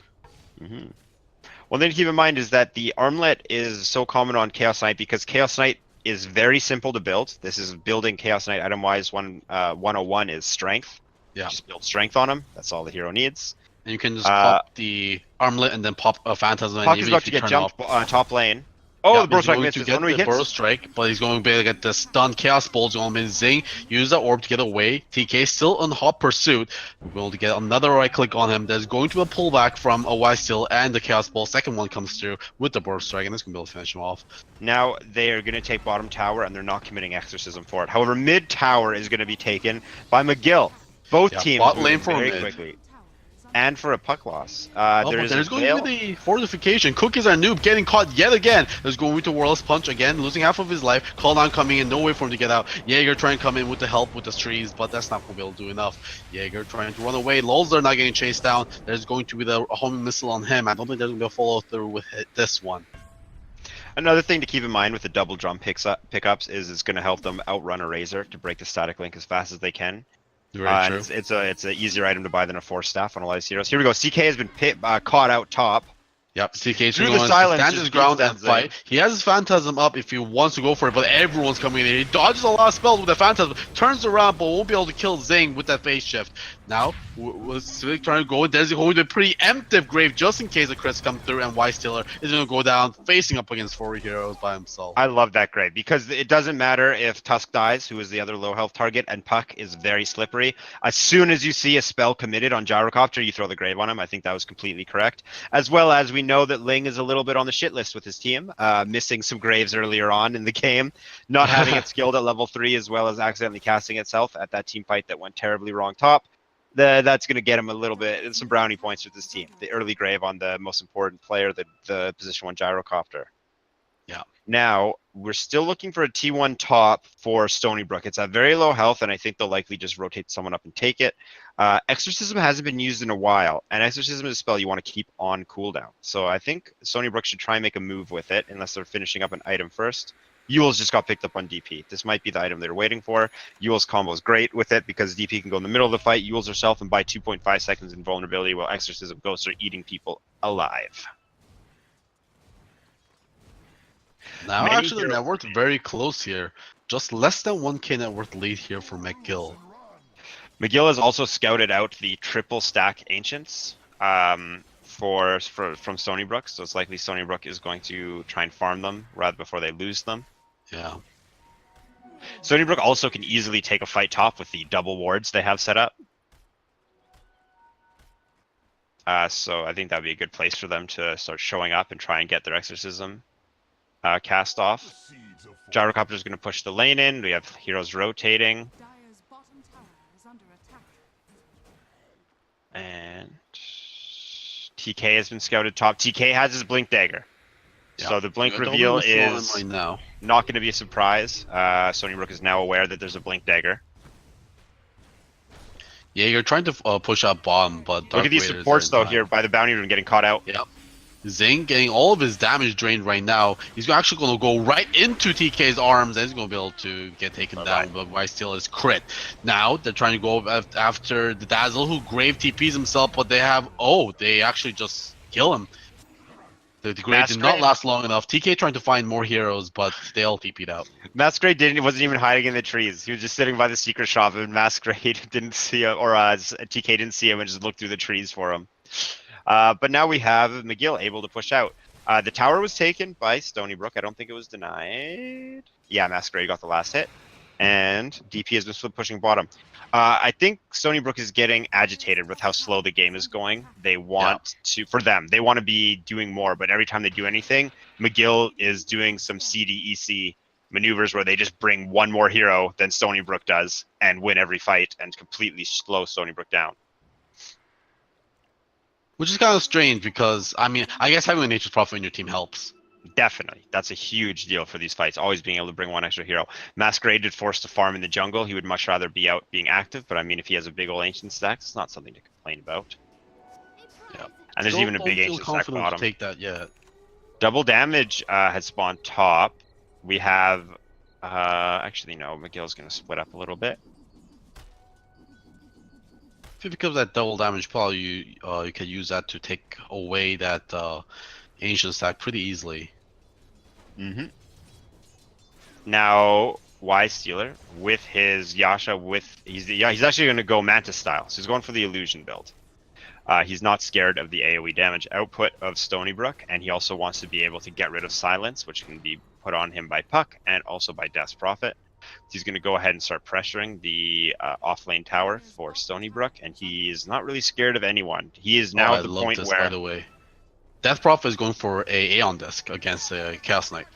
One thing to keep in mind is that the armlet is so common on Chaos Knight because Chaos Knight is very simple to build. This is building Chaos Knight item-wise. 101 is strength. Yeah. Just build strength on him. That's all the hero needs. And you can just pop the armlet and then pop a Phantasm. Puck is about to get jumped top lane. Oh, yeah, the Burrow Strike misses. misses. He's going to get the Burrow Strike, but he's going to be able to get the stun Chaos Bolt's going to be zing. Use the orb to get away. TK still on hot pursuit. We're going to get another right click on him. There's going to be a pullback from a Whitesteal and the Chaos Bolt. Second one comes through with the Burrow Strike, and it's going to be able to finish him off. Now they are going to take bottom tower, and they're not committing Exorcism for it. However, mid tower is going to be taken by McGill. Both teams bot lane for very mid. Quickly. And for a Puck loss. There's going to be the fortification. Cookies are noob getting caught yet again. There's going to Warless Punch again, losing half of his life. Call down coming in, no way for him to get out. Jaeger trying to come in with the help with the trees, but that's not going to be able to do enough. Jaeger trying to run away. Lulzer not getting chased down. There's going to be the homing missile on him. I don't think there's going to be a follow through with this one. Another thing to keep in mind with the double drum pickups is it's going to help them outrun a Razor to break the static link as fast as they can. Very true. It's an easier item to buy than a Force Staff on a lot of heroes. Here we go. CK has been caught out top. Yep, CK Through the silence, stand his ground and fight. He has his Phantasm up if he wants to go for it, but everyone's coming in. He dodges a lot of spells with the Phantasm, turns around, but won't be able to kill Zing with that phase shift. Now, Civic trying to go in. There's going to be a preemptive grave just in case the crits come through, and Whitestealer is going to go down facing up against 4 heroes by himself. I love that grave because it doesn't matter if Tusk dies, who is the other low health target, and Puck is very slippery. As soon as you see a spell committed on Gyrocopter, you throw the grave on him. I think that was completely correct. As well as we know that Ling is a little bit on the shit list with his team, missing some graves earlier on in the game, not having it skilled at level 3, as well as accidentally casting itself at that team fight that went terribly wrong top. That's going to get him a little bit, some brownie points with this team. The early grave on the most important player, the position 1 Gyrocopter. Yeah. Now, we're still looking for a T1 top for Stony Brook. It's at very low health, and I think they'll likely just rotate someone up and take it. Exorcism hasn't been used in a while, and Exorcism is a spell you want to keep on cooldown. So I think Stony Brook should try and make a move with it, unless they're finishing up an item first. Yule's just got picked up on DP. This might be the item they're waiting for. Yule's combo is great with it because DP can go in the middle of the fight, Yule's herself, and buy 2.5 seconds in vulnerability while Exorcism Ghosts are eating people alive. Now, actually, the net worth very close here. Just less than 1k net worth lead here for McGill. McGill has also scouted out the triple stack Ancients from Stony Brook, so it's likely Stony Brook is going to try and farm them rather before they lose them. Yeah. Stony Brook also can easily take a fight top with the double wards they have set up. So I think that'd be a good place for them to start showing up and try and get their exorcism cast off. Gyrocopter is going to push the lane in. We have heroes rotating. And TK has been scouted top. TK has his Blink Dagger. Yeah. So the Blink reveal is right now. Not going to be a surprise. Stony Brook is now aware that there's a Blink Dagger. Yeah, you're trying to push up bottom, but Dark Look at these supports though here by the bounty rune getting caught out. Yep. Zing getting all of his damage drained right now. He's actually going to go right into TK's arms and he's going to be able to get taken down, but why still is crit. Now they're trying to go after the Dazzle, who grave TPs himself, but they actually just kill him. The grave did not last long enough. TK trying to find more heroes, but they all TP'd out. Masquerade wasn't even hiding in the trees. He was just sitting by the secret shop, and Masquerade didn't see him, or TK didn't see him and just looked through the trees for him. But now we have McGill able to push out. The tower was taken by Stony Brook. I don't think it was denied. Yeah, Masquerade got the last hit. And DP has been pushing bottom. I think Stony Brook is getting agitated with how slow the game is going. They want they want to be doing more, but every time they do anything, McGill is doing some CDEC maneuvers where they just bring one more hero than Stony Brook does and win every fight and completely slow Stony Brook down. Which is kind of strange because, I mean, I guess having a Nature's Prophet in your team helps. Definitely. That's a huge deal for these fights, always being able to bring one extra hero. Masquerade did force to farm in the jungle. He would much rather be out being active, but I mean, if he has a big old ancient stack, it's not something to complain about. Yeah. And there's even a big ancient stack bottom. To take that yet. Double damage has spawned top. We have, actually no, McGill's going to split up a little bit. If it becomes that double damage, probably you can use that to take away that ancient stack pretty easily. Now, Y Stealer with his Yasha he's actually going to go Mantis style. So he's going for the illusion build. He's not scared of the AoE damage output of Stony Brook, and he also wants to be able to get rid of silence, which can be put on him by Puck and also by Death's Prophet. He's going to go ahead and start pressuring the off-lane tower for Stony Brook, and he's not really scared of anyone. He is now at the point where... By the way, Death Prophet is going for a Aeon Disc against Chaos Knight.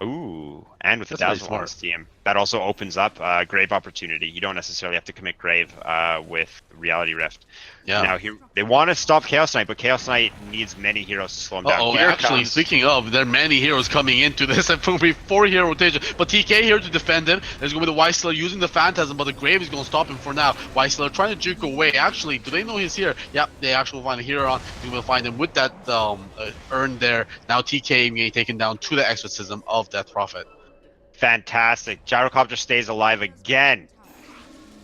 Ooh, and with the Dazzle on his team. That also opens up Grave opportunity. You don't necessarily have to commit Grave with Reality Rift. Yeah. Now, they want to stop Chaos Knight, but Chaos Knight needs many heroes to slow him down. Actually, speaking of, there are many heroes coming into this. It's going to be 4 hero rotation. But TK here to defend him. There's going to be the White using the Phantasm, but the Grave is going to stop him for now. White trying to juke away. Actually, do they know he's here? Yep, they actually find a hero on. You will find him with that urn there. Now TK getting taken down to the Exorcism of Death Prophet. Fantastic. Gyrocopter stays alive again.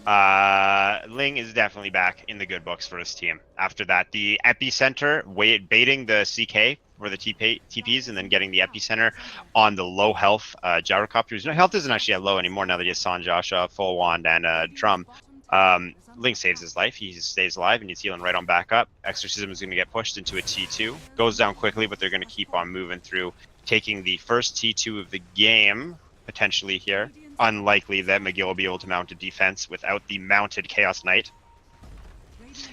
Ling is definitely back in the good books for his team. After that, the epicenter, baiting the CK for the TPs and then getting the epicenter on the low health Gyrocopters. No, health isn't actually at low anymore now that he has Sanjasha, Full Wand, and a Drum. Ling saves his life. He stays alive and he's healing right on back up. Exorcism is going to get pushed into a T2. Goes down quickly, but they're going to keep on moving through, taking the first T2 of the game, potentially here. Unlikely that McGill will be able to mount a defense without the mounted Chaos Knight.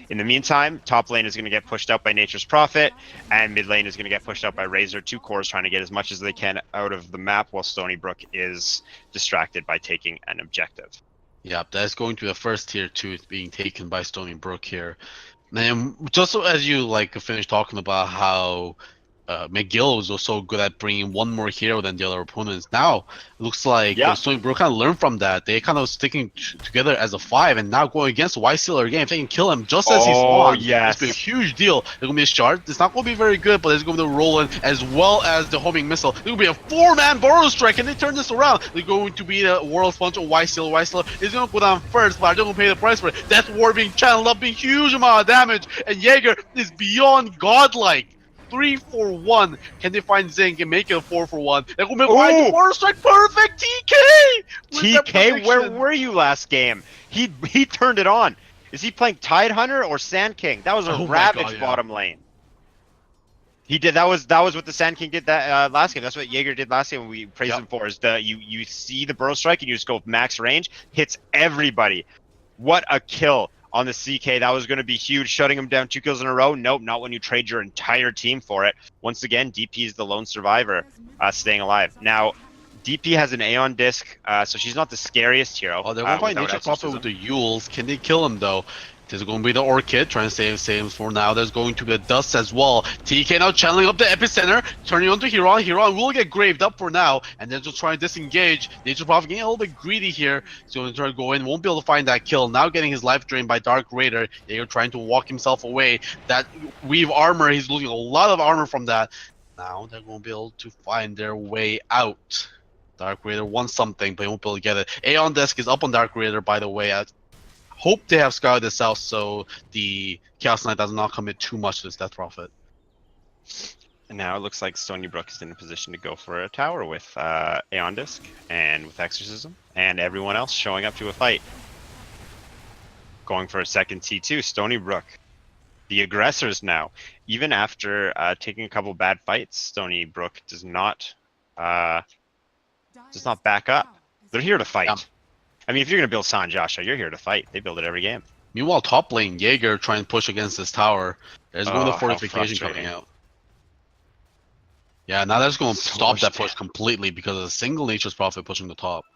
In the meantime, top lane is going to get pushed out by Nature's Prophet, and mid lane is going to get pushed out by Razor. 2 cores trying to get as much as they can out of the map, while Stony Brook is distracted by taking an objective. Yeah, that's going to the first tier 2 being taken by Stony Brook here. And just so as you finish talking about how McGill was also good at bringing one more hero than the other opponents. Now, it looks like Stony Brook kind of learned from that. They kind of sticking together as a 5 and now going against White Stealer again. If they can kill him just as he's on, it's been a huge deal. There's going to be a shard. It's not going to be very good, but there's going to be the Roland as well as the homing missile. There's going to be a 4-man Burrow Strike, and they turn this around. They're going to be the World Punch of White Stealer. White Stealer is going to go down first, but they're going to pay the price for it. Death Ward being channeled up, being huge amount of damage, and Jaeger is beyond godlike. 3-for-1. Can they find Zing and make it a 4-for-1? They're going to find the Burrow Strike. Perfect TK! TK, where were you last game? He turned it on. Is he playing Tide Hunter or Sand King? That was a ravage bottom lane. He did. That was what the Sand King did that last game. That's what Jaeger did last game. When we praised Yep. him for is you see the burrow strike and you just go max range, hits everybody. What a kill on the CK. That was going to be huge, shutting him down 2 kills in a row. Nope, not when you trade your entire team for it. Once again, DP is the lone survivor, staying alive. Now, DP has an Aeon disc, so she's not the scariest hero. Oh, they're going to fight without Nature Prophet exorcism. with the Yules. Can they kill him though? There's going to be the Orchid trying to save him for now. There's going to be the Dust as well. TK now channeling up the epicenter, turning onto Huron. Huron will get graved up for now, and then just trying to disengage. Nature Prophet getting a little bit greedy here. He's going to try to go in, won't be able to find that kill. Now getting his life drained by Dark Raider. They're trying to walk himself away. That weave armor, he's losing a lot of armor from that. Now they're going to be able to find their way out. Dark Raider wants something, but he won't be able to get it. Aeon Desk is up on Dark Raider, by the way. I hope they have scouted this out so the Chaos Knight does not commit too much to this Death Prophet. And now it looks like Stony Brook is in a position to go for a tower with Aeon Disc and with Exorcism, and everyone else showing up to a fight. Going for a second T2, Stony Brook. The aggressors now. Even after taking a couple bad fights, Stony Brook does not back up. They're here to fight. Yeah. I mean, if you're going to build Sanjasha, you're here to fight. They build it every game. Meanwhile, top lane, Jaeger trying to push against this tower. There's going to how fortification coming frustrating. out. Yeah, now that's going to So stop much that push damage. completely because of a single Nature's Prophet pushing the top.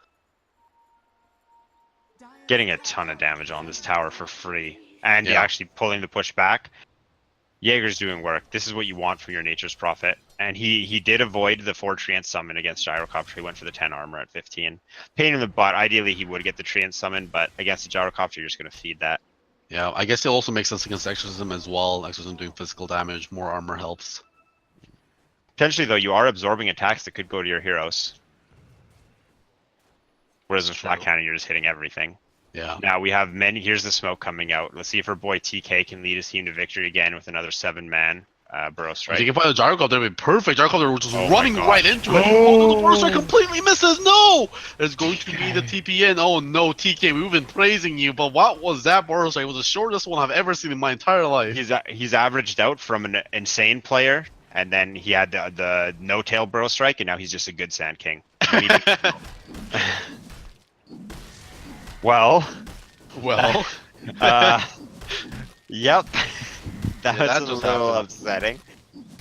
Getting a ton of damage on this tower for free. And Yeah. actually pulling the push back. Jaeger's doing work. This is what you want from your Nature's Prophet. And he did avoid the 4 Treant summon against Gyrocopter. He went for the 10 armor at 15. Pain in the butt. Ideally, he would get the Treant summon, but against the Gyrocopter, you're just going to feed that. Yeah, I guess it also makes sense against Exorcism as well. Exorcism doing physical damage, more armor helps. Potentially, though, you are absorbing attacks that could go to your heroes. Whereas with Flat True. Cannon, you're just hitting everything. Yeah. Now we have many. Here's the smoke coming out. Let's see if our boy TK can lead his team to victory again with another 7-man burrow If strike. you can find the Gyrocopter, that'd be perfect. Gyrocopter was just Oh my running gosh. right into it. Oh, the burster completely misses. No! There's going to be the TP in. Oh no, TK, we've been praising you, but what was that burster? It was the shortest one I've ever seen in my entire life. He's averaged out from an insane player, and then he had the no tail burrow strike, and now he's just a good Sand King. Well, Well, yep. That Yeah, was that a just little happened. upsetting.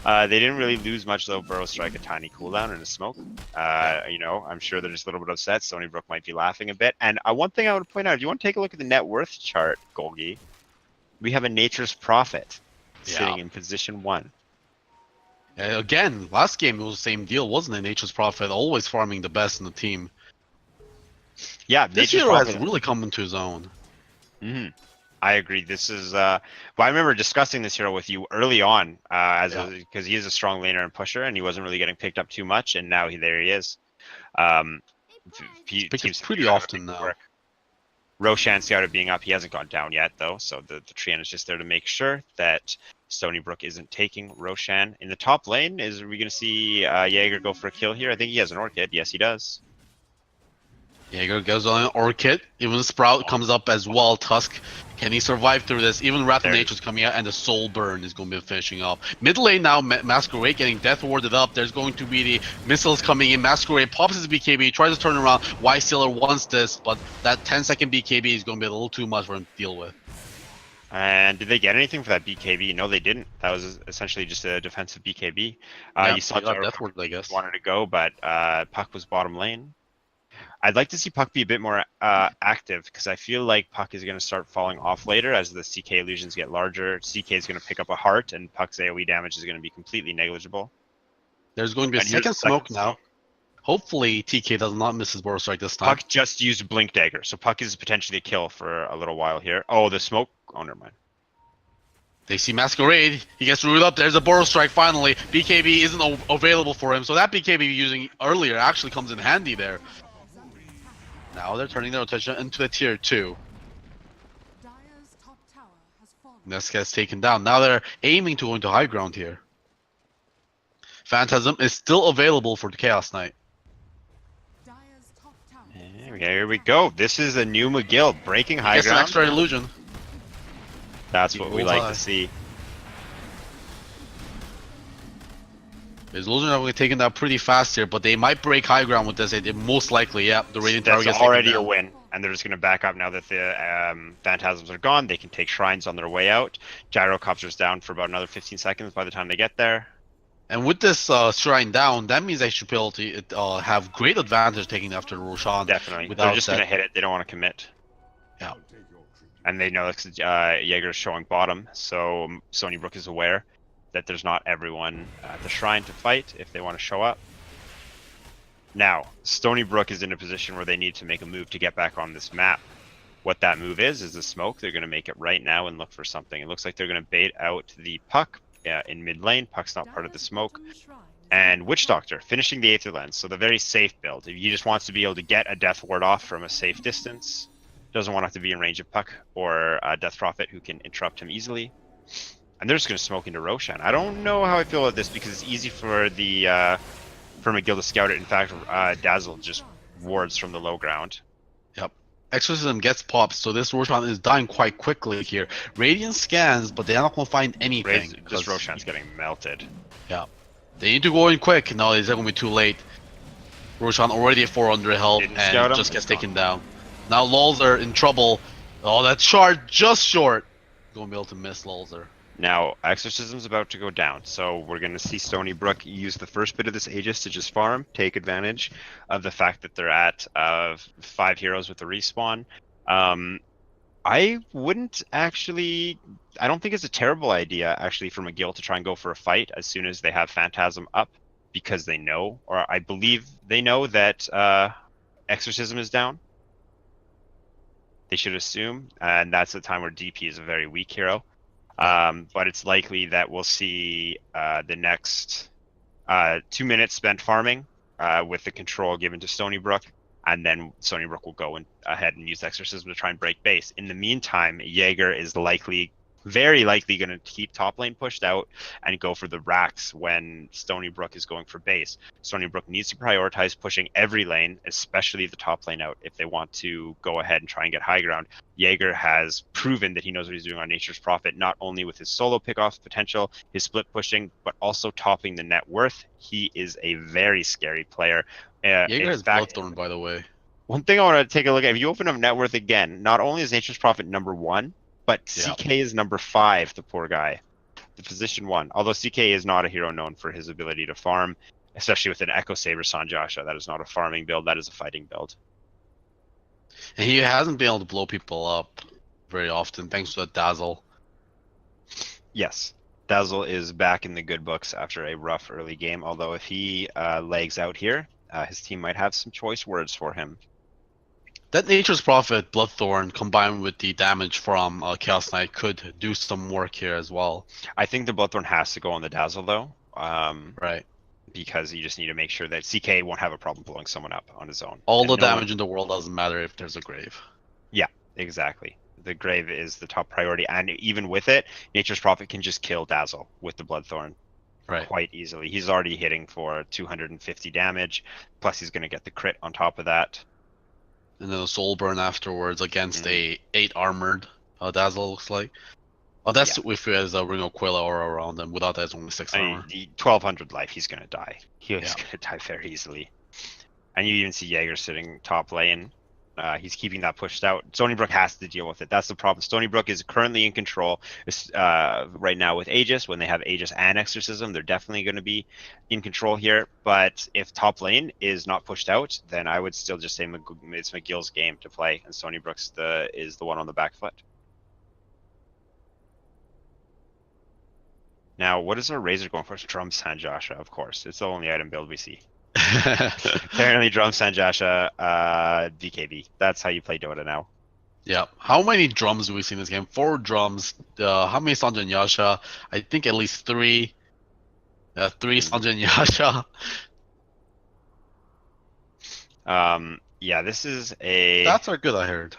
They didn't really lose much though. Burrow strike a tiny cooldown and a smoke. You know, I'm sure they're just a little bit upset. Stony Brook might be laughing a bit. And one thing I want to point out, if you want to take a look at the net worth chart, Golgi, we have a Nature's Prophet sitting in position 1. again, last game it was the same deal, wasn't it? Nature's Prophet always farming the best in the team. Yeah, This Nature's hero has Prophet. really come into his own. Mhm. I agree. This is well, I remember discussing this hero with you early on, because he is a strong laner and pusher, and he wasn't really getting picked up too much, and now there he is. Picked Teams up pretty have often to make it now. work. Roshan scouted being up. He hasn't gone down yet though, so the Treant is just there to make sure that Stony Brook isn't taking Roshan. In the top lane, are we going to see Jaeger go for a kill here? I think he has an Orchid. Yes, he does. Jaeger goes on Orchid. Even Sprout comes up as well. Tusk, can he survive through this? Even Wrath of There. Nature's coming out, and the Soul Burn is going to be finishing off. Mid lane now, Masquerade getting death warded up. There's going to be the missiles coming in. Masquerade pops his BKB, tries to turn around. Y-Sealer wants this, but that 10-second BKB is going to be a little too much for him to deal with. And did they get anything for that BKB? No, they didn't. That was essentially just a defensive BKB. Yeah, You saw he got Gyro death warded, I guess. wanted to go, but Puck was bottom lane. I'd like to see Puck be a bit more active, because I feel like Puck is going to start falling off later as the CK illusions get larger. CK is going to pick up a heart, and Puck's AoE damage is going to be completely negligible. There's going to be a And here's second the second smoke now. Hopefully, TK does not miss his Burrow Strike this time. Puck just used Blink Dagger, so Puck is potentially a kill for a little while here. Oh, the smoke. Oh, never mind. They see Masquerade. He gets rooted up. There's a Burrow Strike finally. BKB isn't available for him, so that BKB using earlier actually comes in handy there. Now they're turning their attention into the tier 2. This gets taken down. Now they're aiming to go into high ground here. Phantasm is still available for the Chaos Knight. Here we go. This is a new McGill breaking high Gets an ground. extra illusion. That's what we Equals like high. to see. His Illusion are taking that pretty fast here, but they might break high ground with this. They most likely, yeah. The Radiant Tower That's gets taken already a down. win, and they're just going to back up now that the Phantasms are gone. They can take Shrines on their way out. Gyrocopter's down for about another 15 seconds by the time they get there. And with this Shrine down, that means they should be able to have great advantage taking after Roshan. Definitely. They're Without just that, going to hit it. They don't want to commit. yeah. And they know that Jaeger's showing bottom, so Stony Brook is aware that there's not everyone at the Shrine to fight if they want to show up. Now, Stony Brook is in a position where they need to make a move to get back on this map. What that move is the smoke. They're going to make it right now and look for something. It looks like they're going to bait out the Puck in mid lane. Puck's not part of the smoke. And Witch Doctor, finishing the Aether Lens, so the very safe build. He just wants to be able to get a Death Ward off from a safe distance. Doesn't want to have to be in range of Puck or Death Prophet, who can interrupt him easily. And they're just going to smoke into Roshan. I don't know how I feel about this because it's easy for the for McGill to scout it. In fact, Dazzle just wards from the low ground. Yep. Exorcism gets popped, so this Roshan is dying quite quickly here. Radiant scans, but they're not going to find anything. Just Roshan's getting melted. Yeah. They need to go in quick. No, it's going to be too late. Roshan already at 400 health and just gets taken down. Now Lulzer in trouble. Oh, that shard just short. Going to be able to miss Lulzer. Now, Exorcism's about to go down, so we're going to see Stony Brook use the first bit of this Aegis to just farm, take advantage of the fact that they're at 5 heroes with the respawn. I wouldn't actually... I don't think it's a terrible idea, actually, for McGill to try and go for a fight as soon as they have Phantasm up, because they know, or I believe they know that Exorcism is down. They should assume, and that's the time where DP is a very weak hero. But it's likely that we'll see the next 2 minutes spent farming with the control given to Stony Brook, and then Stony Brook will go ahead and use Exorcism to try and break base. In the meantime, Jaeger is very likely going to keep top lane pushed out and go for the racks when Stony Brook is going for base. Stony Brook needs to prioritize pushing every lane, especially the top lane out, if they want to go ahead and try and get high ground. Jaeger has proven that he knows what he's doing on Nature's Prophet, not only with his solo pickoff potential, his split pushing, but also topping the net worth. He is a very scary player. Jaeger has Bloodthorn, by the way. One thing I want to take a look at, if you open up net worth again, not only is Nature's Prophet #1, but CK is #5, the poor guy. The position 1. Although CK is not a hero known for his ability to farm, especially with an Echo Saber Sanjasha. That is not a farming build, that is a fighting build. And he hasn't been able to blow people up very often, thanks to the Dazzle. Yes. Dazzle is back in the good books after a rough early game, although if he legs out here, his team might have some choice words for him. That Nature's Prophet, Bloodthorn, combined with the damage from Chaos Knight could do some work here as well. I think the Bloodthorn has to go on the Dazzle, though. Right. Because you just need to make sure that CK won't have a problem blowing someone up on his own. All the damage in the world doesn't matter if there's a grave. Yeah, exactly. The grave is the top priority, and even with it, Nature's Prophet can just kill Dazzle with the Bloodthorn quite easily. He's already hitting for 250 damage, plus he's going to get the crit on top of that. And then a soul burn afterwards against a 8 armored Dazzle, looks like. Oh, that's if he has a Ring of Quilla aura around him. Without that, it's only 6 armor. 1200 life, he's going to die. He's going to die very easily. And you even see Jaeger sitting top lane. He's keeping that pushed out. Stony Brook has to deal with it. That's the problem. Stony Brook is currently in control right now with Aegis. When they have Aegis and Exorcism, they're definitely going to be in control here. But if top lane is not pushed out, then I would still just say it's McGill's game to play, and Stony Brook is the one on the back foot. Now, what is our Razor going for? It's Drum Sanjasha, of course. It's the only item build we see. Apparently, Drum Sanjasha, DKB. That's how you play Dota now. Yeah. How many drums do we see in this game? 4 drums. How many Sanjan Yasha? I think at least 3. 3 Sanjan Yasha. Yeah, this is a... Stats are good, I heard.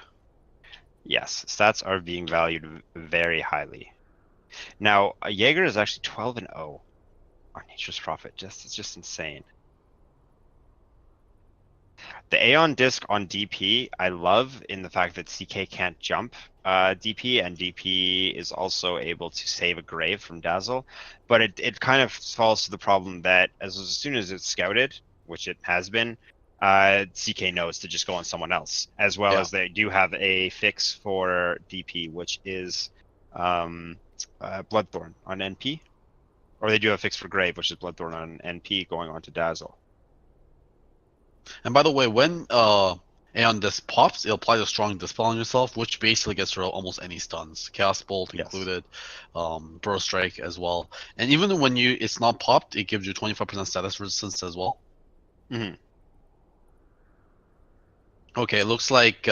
Yes, stats are being valued very highly. Now, Jaeger is actually 12-0 on Nature's Prophet. It's just insane. The Aeon Disc on DP, I love in the fact that CK can't jump DP, and DP is also able to save a Grave from Dazzle, but it kind of falls to the problem that as soon as it's scouted, which it has been, CK knows to just go on someone else, as well Yeah. as they do have a fix for DP, which is Bloodthorn on NP, or they do have a fix for Grave, which is Bloodthorn on NP going on to Dazzle. And by the way, when Aeon Disc pops, it'll apply the strong dispel on yourself, which basically gets rid of almost any stuns, Chaos Bolt Yes. included, Burrow Strike as well. And even when it's not popped, it gives you 25% status resistance as well. Mm-hmm. Okay, it looks like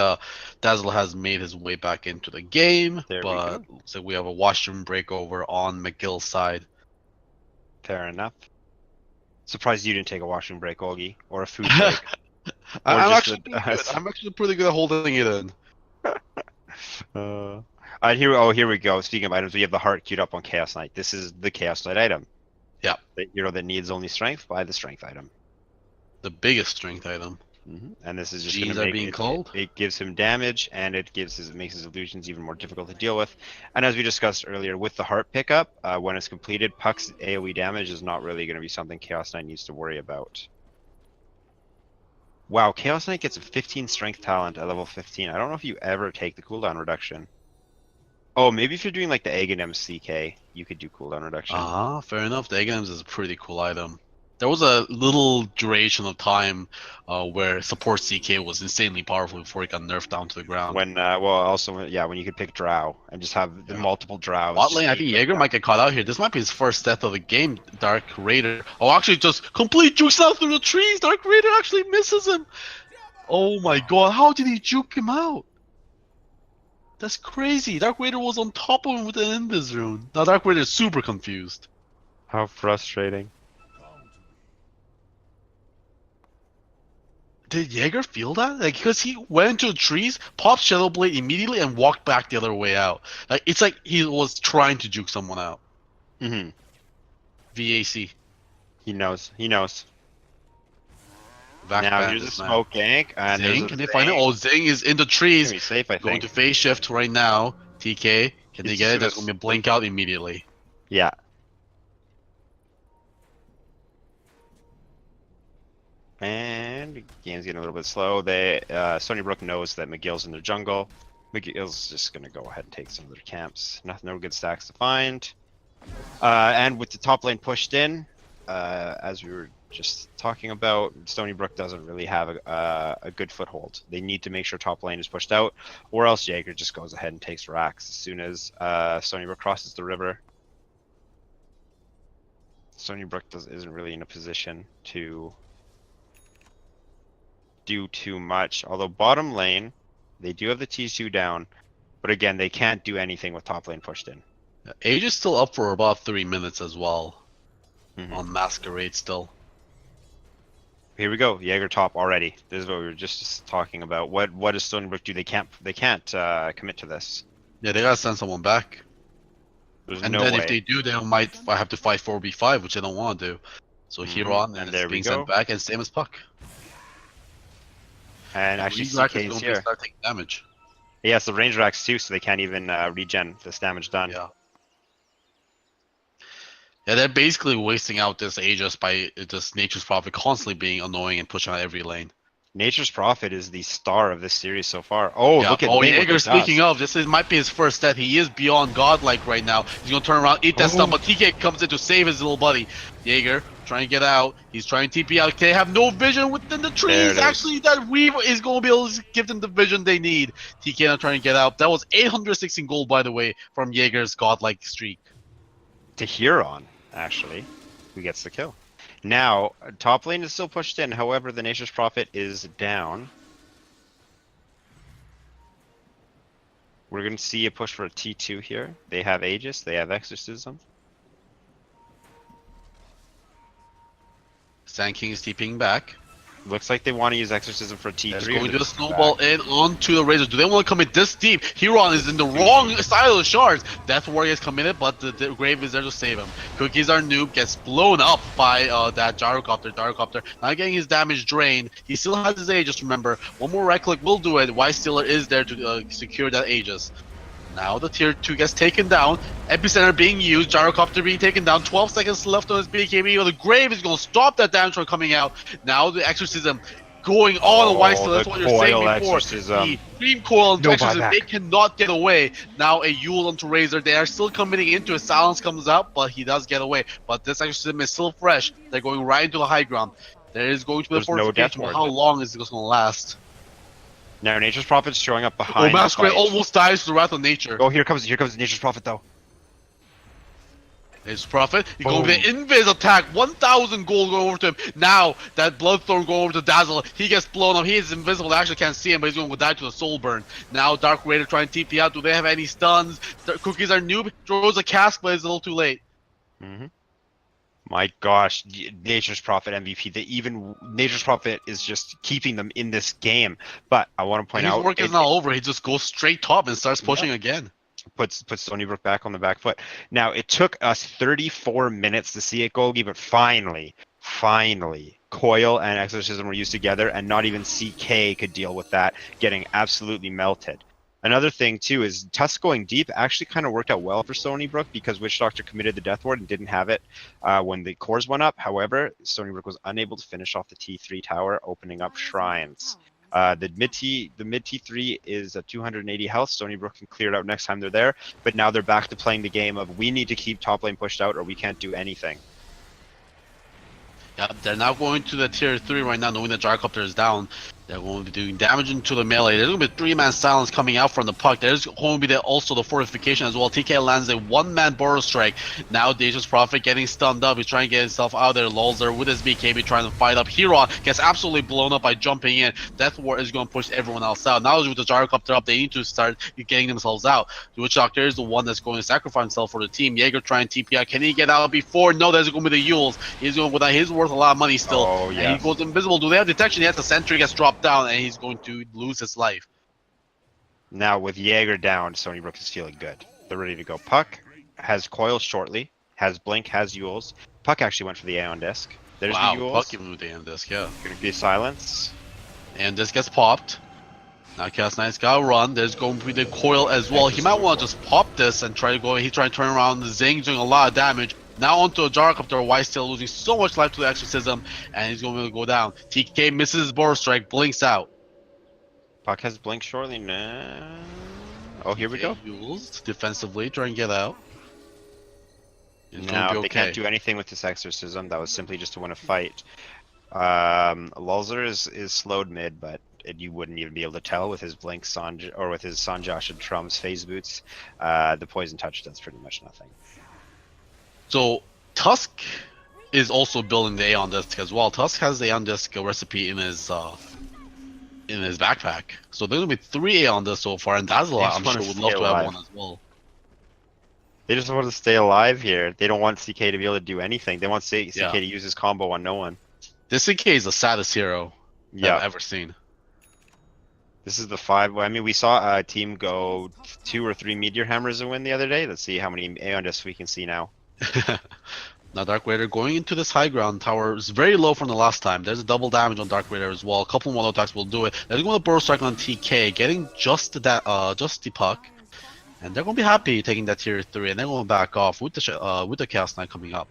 Dazzle has made his way back into the game, There we but go. looks like we have a washroom breakover on McGill's side. Fair enough. Surprised you didn't take a washroom break, Olgie, or a food break. I'm just actually pretty good. I'm actually pretty good at holding it in. Here we go. Speaking of items, we have the heart queued up on Chaos Knight. This is the Chaos Knight item. Yeah. The hero that needs only strength, buy the strength item. The biggest strength item. And this is just G's going to are make being it, called. it gives him damage, and it makes his illusions even more difficult to deal with. And as we discussed earlier, with the heart pickup, when it's completed, Puck's AoE damage is not really going to be something Chaos Knight needs to worry about. Wow, Chaos Knight gets a 15 strength talent at level 15. I don't know if you ever take the cooldown reduction. Oh, maybe if you're doing like the Aghanim CK, you could do cooldown reduction. Fair enough. The Aghanim is a pretty cool item. There was a little duration of time where support CK was insanely powerful before it got nerfed down to the ground. When when you could pick Drow and just have the multiple Drows. Bot lane, I think Jaeger might get caught out here. This might be his first death of the game, Dark Raider. Oh, actually just complete jukes out through the trees. Dark Raider actually misses him. Oh my god, how did he juke him out? That's crazy. Dark Raider was on top of him with an Invis rune. Now Dark Raider is super confused. How frustrating. Did Jaeger feel that? Like, because he went into the trees, popped Shadow Blade immediately, and walked back the other way out. Like, it's like he was trying to juke someone out. Mm-hmm. VAC. He knows. He knows. Vac Now ban here's a this man. smoke gank. And Zing, can they find it? Oh, Zing is in the trees. He's safe, I Going think. to phase shift right now. TK, can they It's get it? just- There's going to be a blink out immediately. Yeah. And the game's getting a little bit slow. Stony Brook knows that McGill's in their jungle. McGill's just gonna go ahead and take some of their camps. No good stacks to find. And with the top lane pushed in, as we were just talking about, Stony Brook doesn't really have a good foothold. They need to make sure top lane is pushed out, or else Jaeger just goes ahead and takes racks as soon as Stony Brook crosses the river. Stony Brook isn't really in a position to do too much. Although bottom lane, they do have the T2 down, but again, they can't do anything with top lane pushed in. Age is still up for about 3 minutes as well. Mhm. On Masquerade still. Here we go, Jaeger top already. This is what we were just talking about. What does Stony Brook do? They can't commit to this. Yeah, they gotta send someone back. There's And no then way. if they do, they might have to fight 4v5, which they don't want to do. So Huron And is there we being go. sent back, and same as Puck. And actually, Redrack CK is is going to here. start taking damage. Yes, the range racks too, so they can't even regen this damage done. Yeah. Yeah, they're basically wasting out this Aegis by just Nature's Prophet constantly being annoying and pushing out every lane. Nature's Prophet is the star of this series so far. Oh, Yeah. look at Oh, Ling with Jaeger, the speaking dust. of, might be his first death. He is beyond godlike right now. He's going to turn around, eat that stuff, but TK comes in to save his little buddy. Jaeger trying to get out. He's trying to TP out. They have no vision within the There trees. it is. Actually, that Weave is going to be able to give them the vision they need. TK not trying to get out. That was 816 gold, by the way, from Jaeger's godlike streak. To Huron, actually, who gets the kill. Now, top lane is still pushed in. However, the Nature's Prophet is down. We're going to see a push for a T2 here. They have Aegis. They have Exorcism. Sand King is TPing back. Looks like they want to use Exorcism for a T3. They're going or to snowball in onto the Razor. Do they want to commit this deep? Huron is in the wrong side of the shards. Death Warrior is committed, but the Grave is there to save him. Cookies are noob, gets blown up by that Gyrocopter. Gyrocopter not getting his damage drained. He still has his Aegis, remember. One more right click will do it. White Stealer is there to secure that Aegis. Now the tier 2 gets taken down. Epicenter being used. Gyrocopter being taken down. 12 seconds left on his BKB. The Grave is going to stop that damage from coming out. Now the Exorcism going on a White. So the that's what you're saying coil before. exorcism. The Dream Coil into No Exorcism, buyback. they cannot get away. Now a Yule onto Razor. They are still committing into it. Silence comes out, but he does get away. But this Exorcism is still fresh. They're going right into the high ground. There is going to be the There's no death fortification, but ward. how long is this going to last? Now Nature's Prophet's showing up Oh, behind the Masquerade fight. almost dies to the Wrath of Nature. Oh, here comes Nature's Prophet though. His Prophet, he's going with the Invis attack, 1,000 gold going over to him. Now, that Bloodthorn going over to Dazzle, he gets blown up, he is invisible, they actually can't see him, but he's going to die to the Soul Burn. Now, Dark Raider trying to TP out, do they have any stuns? Cookies are noob, throws a cask, but it's a little too late. My gosh, Nature's Prophet MVP. Nature's Prophet is just keeping them in this game. But I want to point out, his work is not over, he just goes straight top and starts pushing again. Puts Stony Brook back on the back foot. Now, it took us 34 minutes to see it, Golgi, but finally, Coil and Exorcism were used together, and not even CK could deal with that, getting absolutely melted. Another thing, too, is Tusk going deep actually kind of worked out well for Stony Brook because Witch Doctor committed the Death Ward and didn't have it when the cores went up. However, Stony Brook was unable to finish off the T3 tower, opening up shrines. The mid T3 is at 280 health. Stony Brook can clear it out next time they're there, but now they're back to playing the game of we need to keep top lane pushed out or we can't do anything. Yeah, they're now going to the tier 3 right now, knowing that Gyrocopter is down. They're going to be doing damage into the melee. There's going to be 3-man silence coming out from the puck. There's going to be also the fortification as well. TK lands a 1-man Burrow Strike. Now Nature's Prophet getting stunned up. He's trying to get himself out of there. Lulzer with his BKB trying to fight up. Huron gets absolutely blown up by jumping in. Death Ward is going to push everyone else out. Now with the Gyrocopter up, they need to start getting themselves out. The Witch Doctor is the one that's going to sacrifice himself for the team. Jaeger trying TP out. Can he get out before? No, there's going to be the Yules. He's going without his worth a lot of money still. Oh, yeah. And he goes invisible. Do they have detection? Yes, the sentry gets dropped down and he's going to lose his life. Now with Jaeger down, Stony Brook is feeling good. They're ready to go. Puck has Coil shortly, has Blink, has Yules. Puck actually went for the Aeon Disc. There's wow, the Yules. Puck even with the Aeon Disc, yeah. Gonna be silence. And this gets popped. Now Chaos Knight's gotta run. There's going to be the Coil as well. He might want to just pop this and try to go. He's trying to turn around. The Zing doing a lot of damage. Now onto a Gyrocopter, White still losing so much life to the Exorcism, and he's going to go down. TK misses his Burrow Strike, blinks out. Puck has Blink shortly. Nah. Oh, here we go. Yules defensively, try and get out. Now they can't do anything with this Exorcism. That was simply just to win a fight. Lulzer is slowed mid, but you wouldn't even be able to tell with his Blink Sanj or with his Sanjosh and Trum's phase boots. The Poison Touch does pretty much nothing. So Tusk is also building the Aeon Disc as well. Tusk has the Aeon Disc recipe in his backpack. So there's gonna be 3 Aeon Discs so far, and Dazzle I'm sure would love to have one as well. They just want to stay alive here. They don't want CK to be able to do anything. They want CK to use his combo on no one. This CK is the saddest hero I've ever seen. This is the 5. I mean, we saw a team go 2 or 3 Meteor Hammers and win the other day. Let's see how many Aeon Discs we can see now. Now Dark Raider going into this high ground tower is very low from the last time. There's a double damage on Dark Raider as well. A couple more attacks will do it. They're going to Burrow Strike on TK, getting just the puck, and they're going to be happy taking that tier 3, and they're going to back off with the Chaos Knight coming up.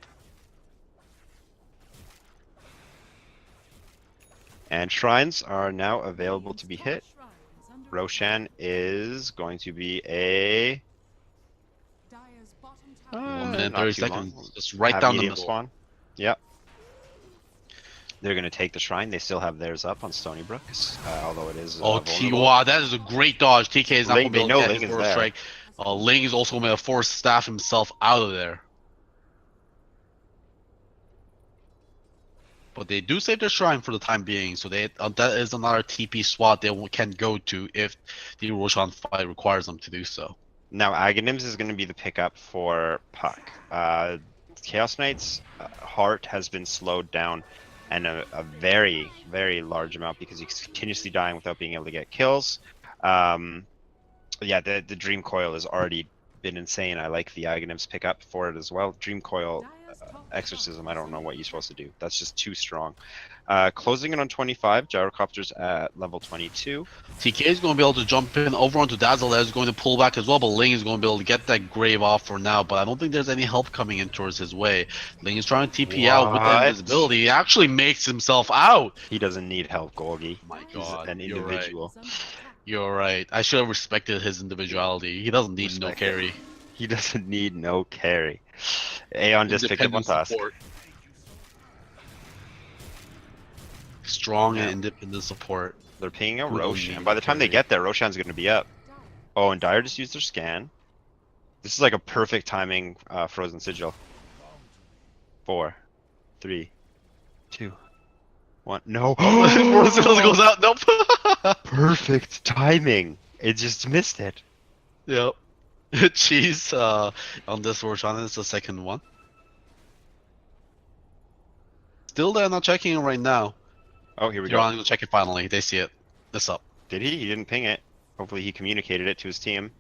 And shrines are now available to be hit. Roshan is going to be a 1 minute 30 seconds, just right down the middle. Spawn. Yep. They're going to take the shrine. They still have theirs up on Stony Brook, although it is. Oh, wow, that is a great dodge. TK is not going to be able to get his Ling is strike. Ling is also going to force Staff himself out of there. But they do save their shrine for the time being, so that is another TP spot they can go to if the Roshan fight requires them to do so. Now Aghanims is going to be the pickup for Puck. Chaos Knight's heart has been slowed down, and a very, very large amount because he's continuously dying without being able to get kills. Yeah, the Dream Coil has already been insane. I like the Aghanims pickup for it as well. Dream Coil exorcism. I don't know what you're supposed to do. That's just too strong. Closing in on 25. Gyrocopters at level 22. TK is going to be able to jump in over onto Dazzle. That is going to pull back as well, but Ling is going to be able to get that grave off for now. But I don't think there's any help coming in towards his way. Ling is trying to TP out with that What? invisibility. He actually makes himself out. He doesn't need help, Golgi. My He's God, an you're individual. You're right. I should have respected his individuality. He doesn't need no Respect carry. He doesn't need no carry. Aeon just picked up on Independent Tusk. support. Strong Yeah. and independent support. They're pinging out Who don't Roshan. need By the time they carry. get there, Roshan's going to be up. Oh, and Dire just used their scan. This is like a perfect timing Frozen Sigil. 4, 3, 2, 1. No. Frozen goes out. Nope. Perfect timing. It just missed it. Yep. Cheese on this Roshan is the second one. Still they're not checking it right now. Oh, here we You're go. on to check it finally. They see it. It's up. Did he? He didn't ping it. Hopefully he communicated it to his team.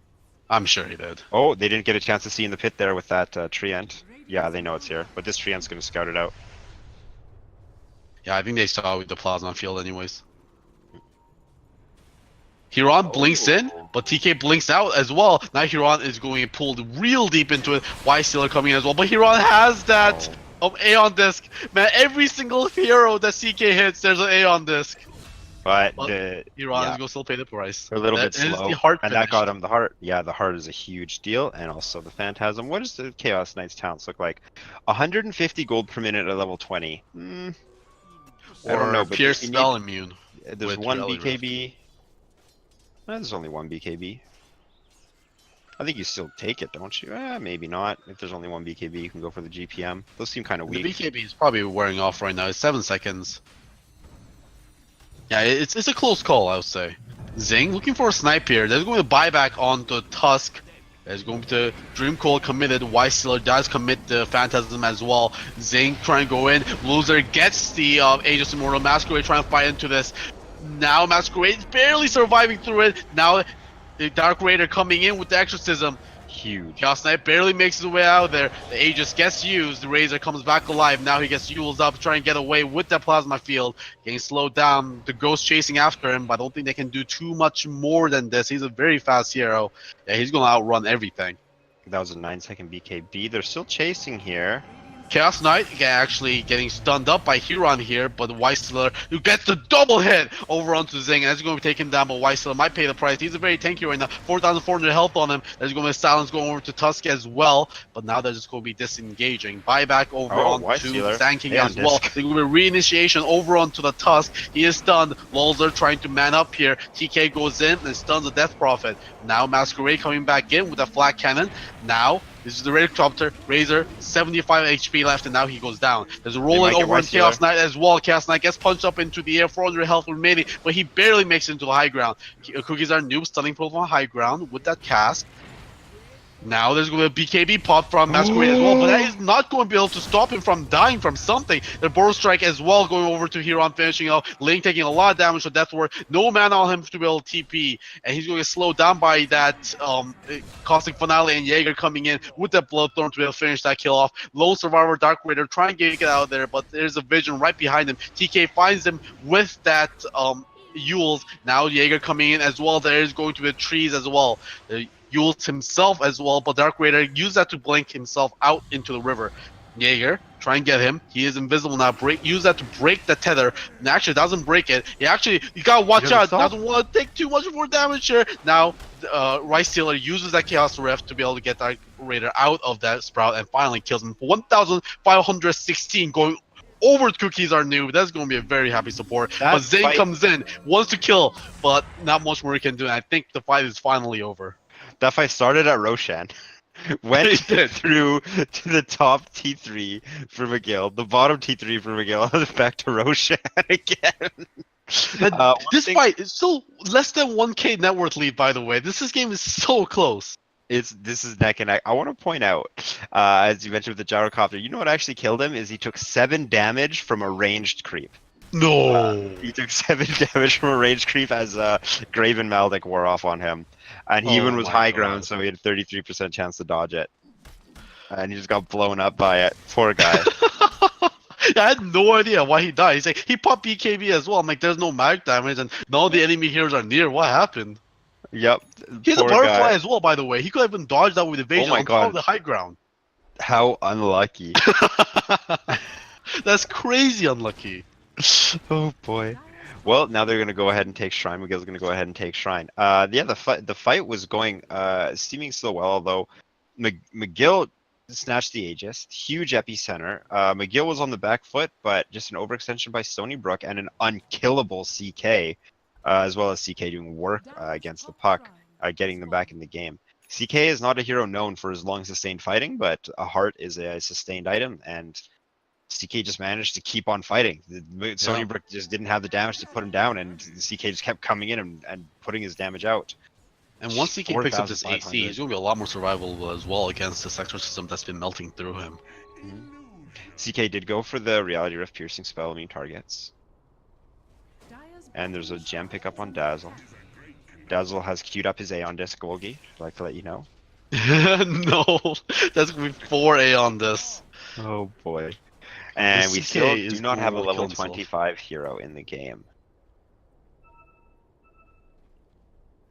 I'm sure he did. Oh, they didn't get a chance to see in the pit there with that Treant. Yeah, they know it's here. But this Treant's going to scout it out. Yeah, I think they saw it with the plasma field anyways. Huron blinks in, but TK blinks out as well. Now Huron is going pulled real deep into it. Y-Stealer coming in as well, but Huron has that Aeon disc. Man, every single hero that CK hits, there's an Aeon disc. But Huron is going to still pay the price. a little bit That is slow, the heart and that finish. got him the heart. Yeah, the heart is a huge deal, and also the Phantasm. What does the Chaos Knight's talents look like? 150 gold per minute at level 20. I don't know, but Pierce you need- spell immune. There's with one Rally BKB. There's only one BKB. I think you still take it, don't you? Maybe not. If there's only one BKB, you can go for the GPM. Those seem kind of The weak. BKB is probably wearing off right now. It's 7 seconds. Yeah, it's a close call, I would say. Zing looking for a snipe here. There's going to buy back onto Tusk. There's going to Dream Cold committed. Y-Stealer does commit the Phantasm as well. Zing trying to go in. Loser gets the Aegis Immortal. Masquerade trying to fight into this. Now Masquerade is barely surviving through it. Now the Dark Raider coming in with the Exorcism. Huge. Chaos Knight barely makes his way out of there. The Aegis gets used. The Razor comes back alive. Now he gets Yules up, trying to get away with that plasma field. Getting slowed down. The Ghost chasing after him, but I don't think they can do too much more than this. He's a very fast hero. Yeah, he's going to outrun everything. That was a 9-second BKB. They're still chasing here. Chaos Knight actually getting stunned up by Huron here, but Y-Stealer who gets the double hit over onto Zing, and that's going to be taken down, but Y-Stealer might pay the price. He's a very tanky right now, 4,400 health on him. There's going to be a silence going over to Tusk as well, but now they're just going to be disengaging. Buyback over onto Y-Stealer. Zanking Hey, on as well. disc. There's going to be reinitiation over onto the Tusk. He is stunned. Lolzer trying to man up here. TK goes in and stuns the Death Prophet. Now Masquerade coming back in with a flat cannon. Now this is the Razor, 75 HP left, and now he goes down. There's a rolling over on Chaos Knight as well. Chaos Knight gets punched up into the air, 400 health remaining, but he barely makes it into the high ground. Cookies are noob, stunning profile on high ground with that cast. Now there's going to be a BKB pop from Masquerade as well, but that is not going to be able to stop him from dying from something. The Burrow Strike as well going over to Huron, finishing out. Ling taking a lot of damage to Death Ward. No mana on him to be able to TP, and he's going to get slowed down by that Caustic Finale and Jaeger coming in with that Bloodthorn to be able to finish that kill off. Lone Survivor, Dark Raider trying to get out of there, but there's a Vision right behind him. TK finds him with that Yules. Now Jaeger coming in as well. There is going to be trees as well. Yules himself as well, but Dark Raider used that to blink himself out into the river. Jaeger, try and get him. He is invisible now. Use that to break the tether. And actually doesn't break it. You gotta watch out. Doesn't want to take too much more damage here. Now, Y-Stealer uses that Chaos Rift to be able to get Dark Raider out of that Sprout and finally kills him. 1,516 going over to Cookies are new. That's going to be a very happy support. But Zane comes in, wants to kill, but not much more he can do. And I think the fight is finally over. That fight started at Roshan, went through to the top T3 for McGill, the bottom T3 for McGill, and back to Roshan again. This fight is still less than 1k net worth lead, by the way. This game is so close. This is neck and neck. I want to point out, as you mentioned with the Gyrocopter, you know what actually killed him is he took 7 damage from a ranged creep. No. He took 7 damage from a ranged creep as Graven Maldic wore off on him. And he even was high ground, so he had a 33% chance to dodge it. And he just got blown up by it. Poor guy. Yeah, I had no idea why he died. He's like, he popped BKB as well. I'm like, there's no mag damage, and none of the enemy heroes are near. What happened? Yep. He has a Poor butterfly guy. as well, by the way. He could have been dodged out with Oh evasion my on top of god. the high ground. How unlucky. That's crazy unlucky. Oh boy. Well, now they're gonna go ahead and take Shrine. McGill's gonna go ahead and take Shrine. Yeah, the fight was going seeming so well, although McGill snatched the Aegis, huge epicenter. McGill was on the back foot, but just an overextension by Stony Brook and an unkillable CK, as well as CK doing work against the puck, getting them back in the game. CK is not a hero known for his long sustained fighting, but a heart is a sustained item, and CK just managed to keep on fighting. Stony Brook just didn't have the damage to put him down, and CK just kept coming in and putting his damage out. And once CK picks up this AC, 4,500. he's going to be a lot more survivable as well against this exorcism that's been melting through him. CK did go for the Reality Rift piercing spell immune targets. And there's a gem pickup on Dazzle. Dazzle has queued up his Aeon Disc, Golgi. I'd like to let you know. No, that's going to be 4 on this. Oh boy. And we CK still is do not have a going to level kill himself. 25 hero in the game.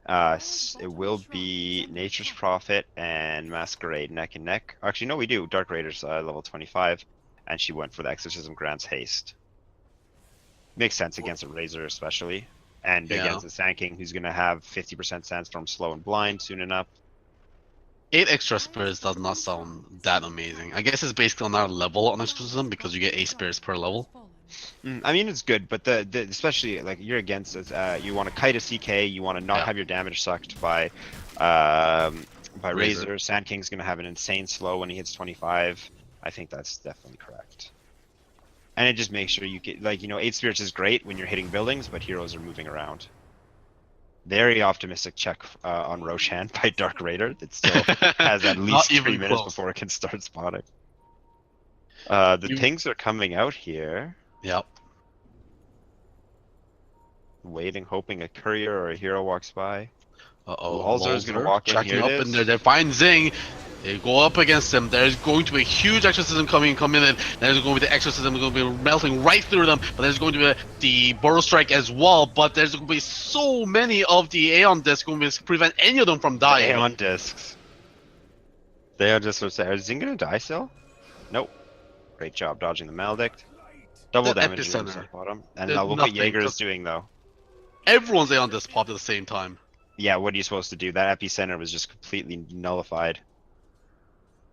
It will be Nature's Prophet and Masquerade neck and neck. Actually, no, we do. Dark Raider's level 25, and she went for the Exorcism Grant's Haste. Makes sense against a Razor especially, and against the Sand King, who's going to have 50% Sandstorm, Slow, and Blind soon enough. 8 extra spirits does not sound that amazing. I guess it's basically another level on exorcism because you get 8 spirits per level. I mean, it's good, but the especially like you're against it. You want to kite a CK. You want to not have your damage sucked by Razor. Sand King's gonna have an insane slow when he hits 25. I think that's definitely correct. And it just makes sure you get 8 spirits is great when you're hitting buildings, but heroes are moving around. Very optimistic check on Ro16 by Dark Raider that still has at least 3 minutes before it can start spotting. The Tings are coming out here. Yep. Waiting, hoping a courier or a hero walks by. Uh-oh. Walzer's gonna walk in. Tracking up in there. They find Zing. They go up against him. There's going to be a huge exorcism coming in. There's going to be the exorcism going to be melting right through them. But there's going to be the Burrow Strike as well. But there's going to be so many of the Aeon Discs going to prevent any of them from dying. Aeon Discs. They are just so Is Zing gonna die still? Nope. Great job dodging the Maledict. Double damage on the bottom. And now look what Jaeger is doing though. Everyone's on this popped at the same time. Yeah, what are you supposed to do? That epicenter was just completely nullified.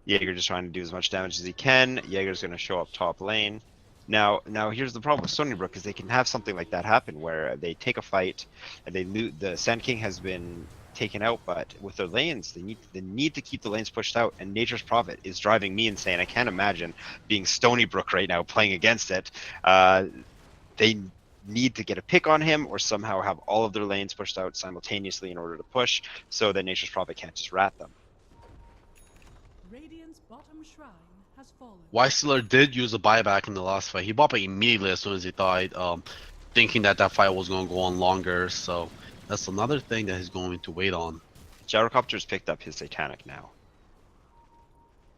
Jaeger just trying to do as much damage as he can. Jaeger's gonna show up top lane. Now here's the problem with Stony Brook is they can have something like that happen where they take a fight and they loot. The Sand King has been taken out, but with their lanes, they need to keep the lanes pushed out. And Nature's Prophet is driving me insane. I can't imagine being Stony Brook right now playing against it. They need to get a pick on him or somehow have all of their lanes pushed out simultaneously in order to push, so that Nature's Prophet can't just rat them. Radiant's bottom shrine has fallen. Weisler did use a buyback in the last fight. He bought back immediately as soon as he died, thinking that fight was going to go on longer. So that's another thing that he's going to wait on. Gyrocopter's picked up his Satanic now.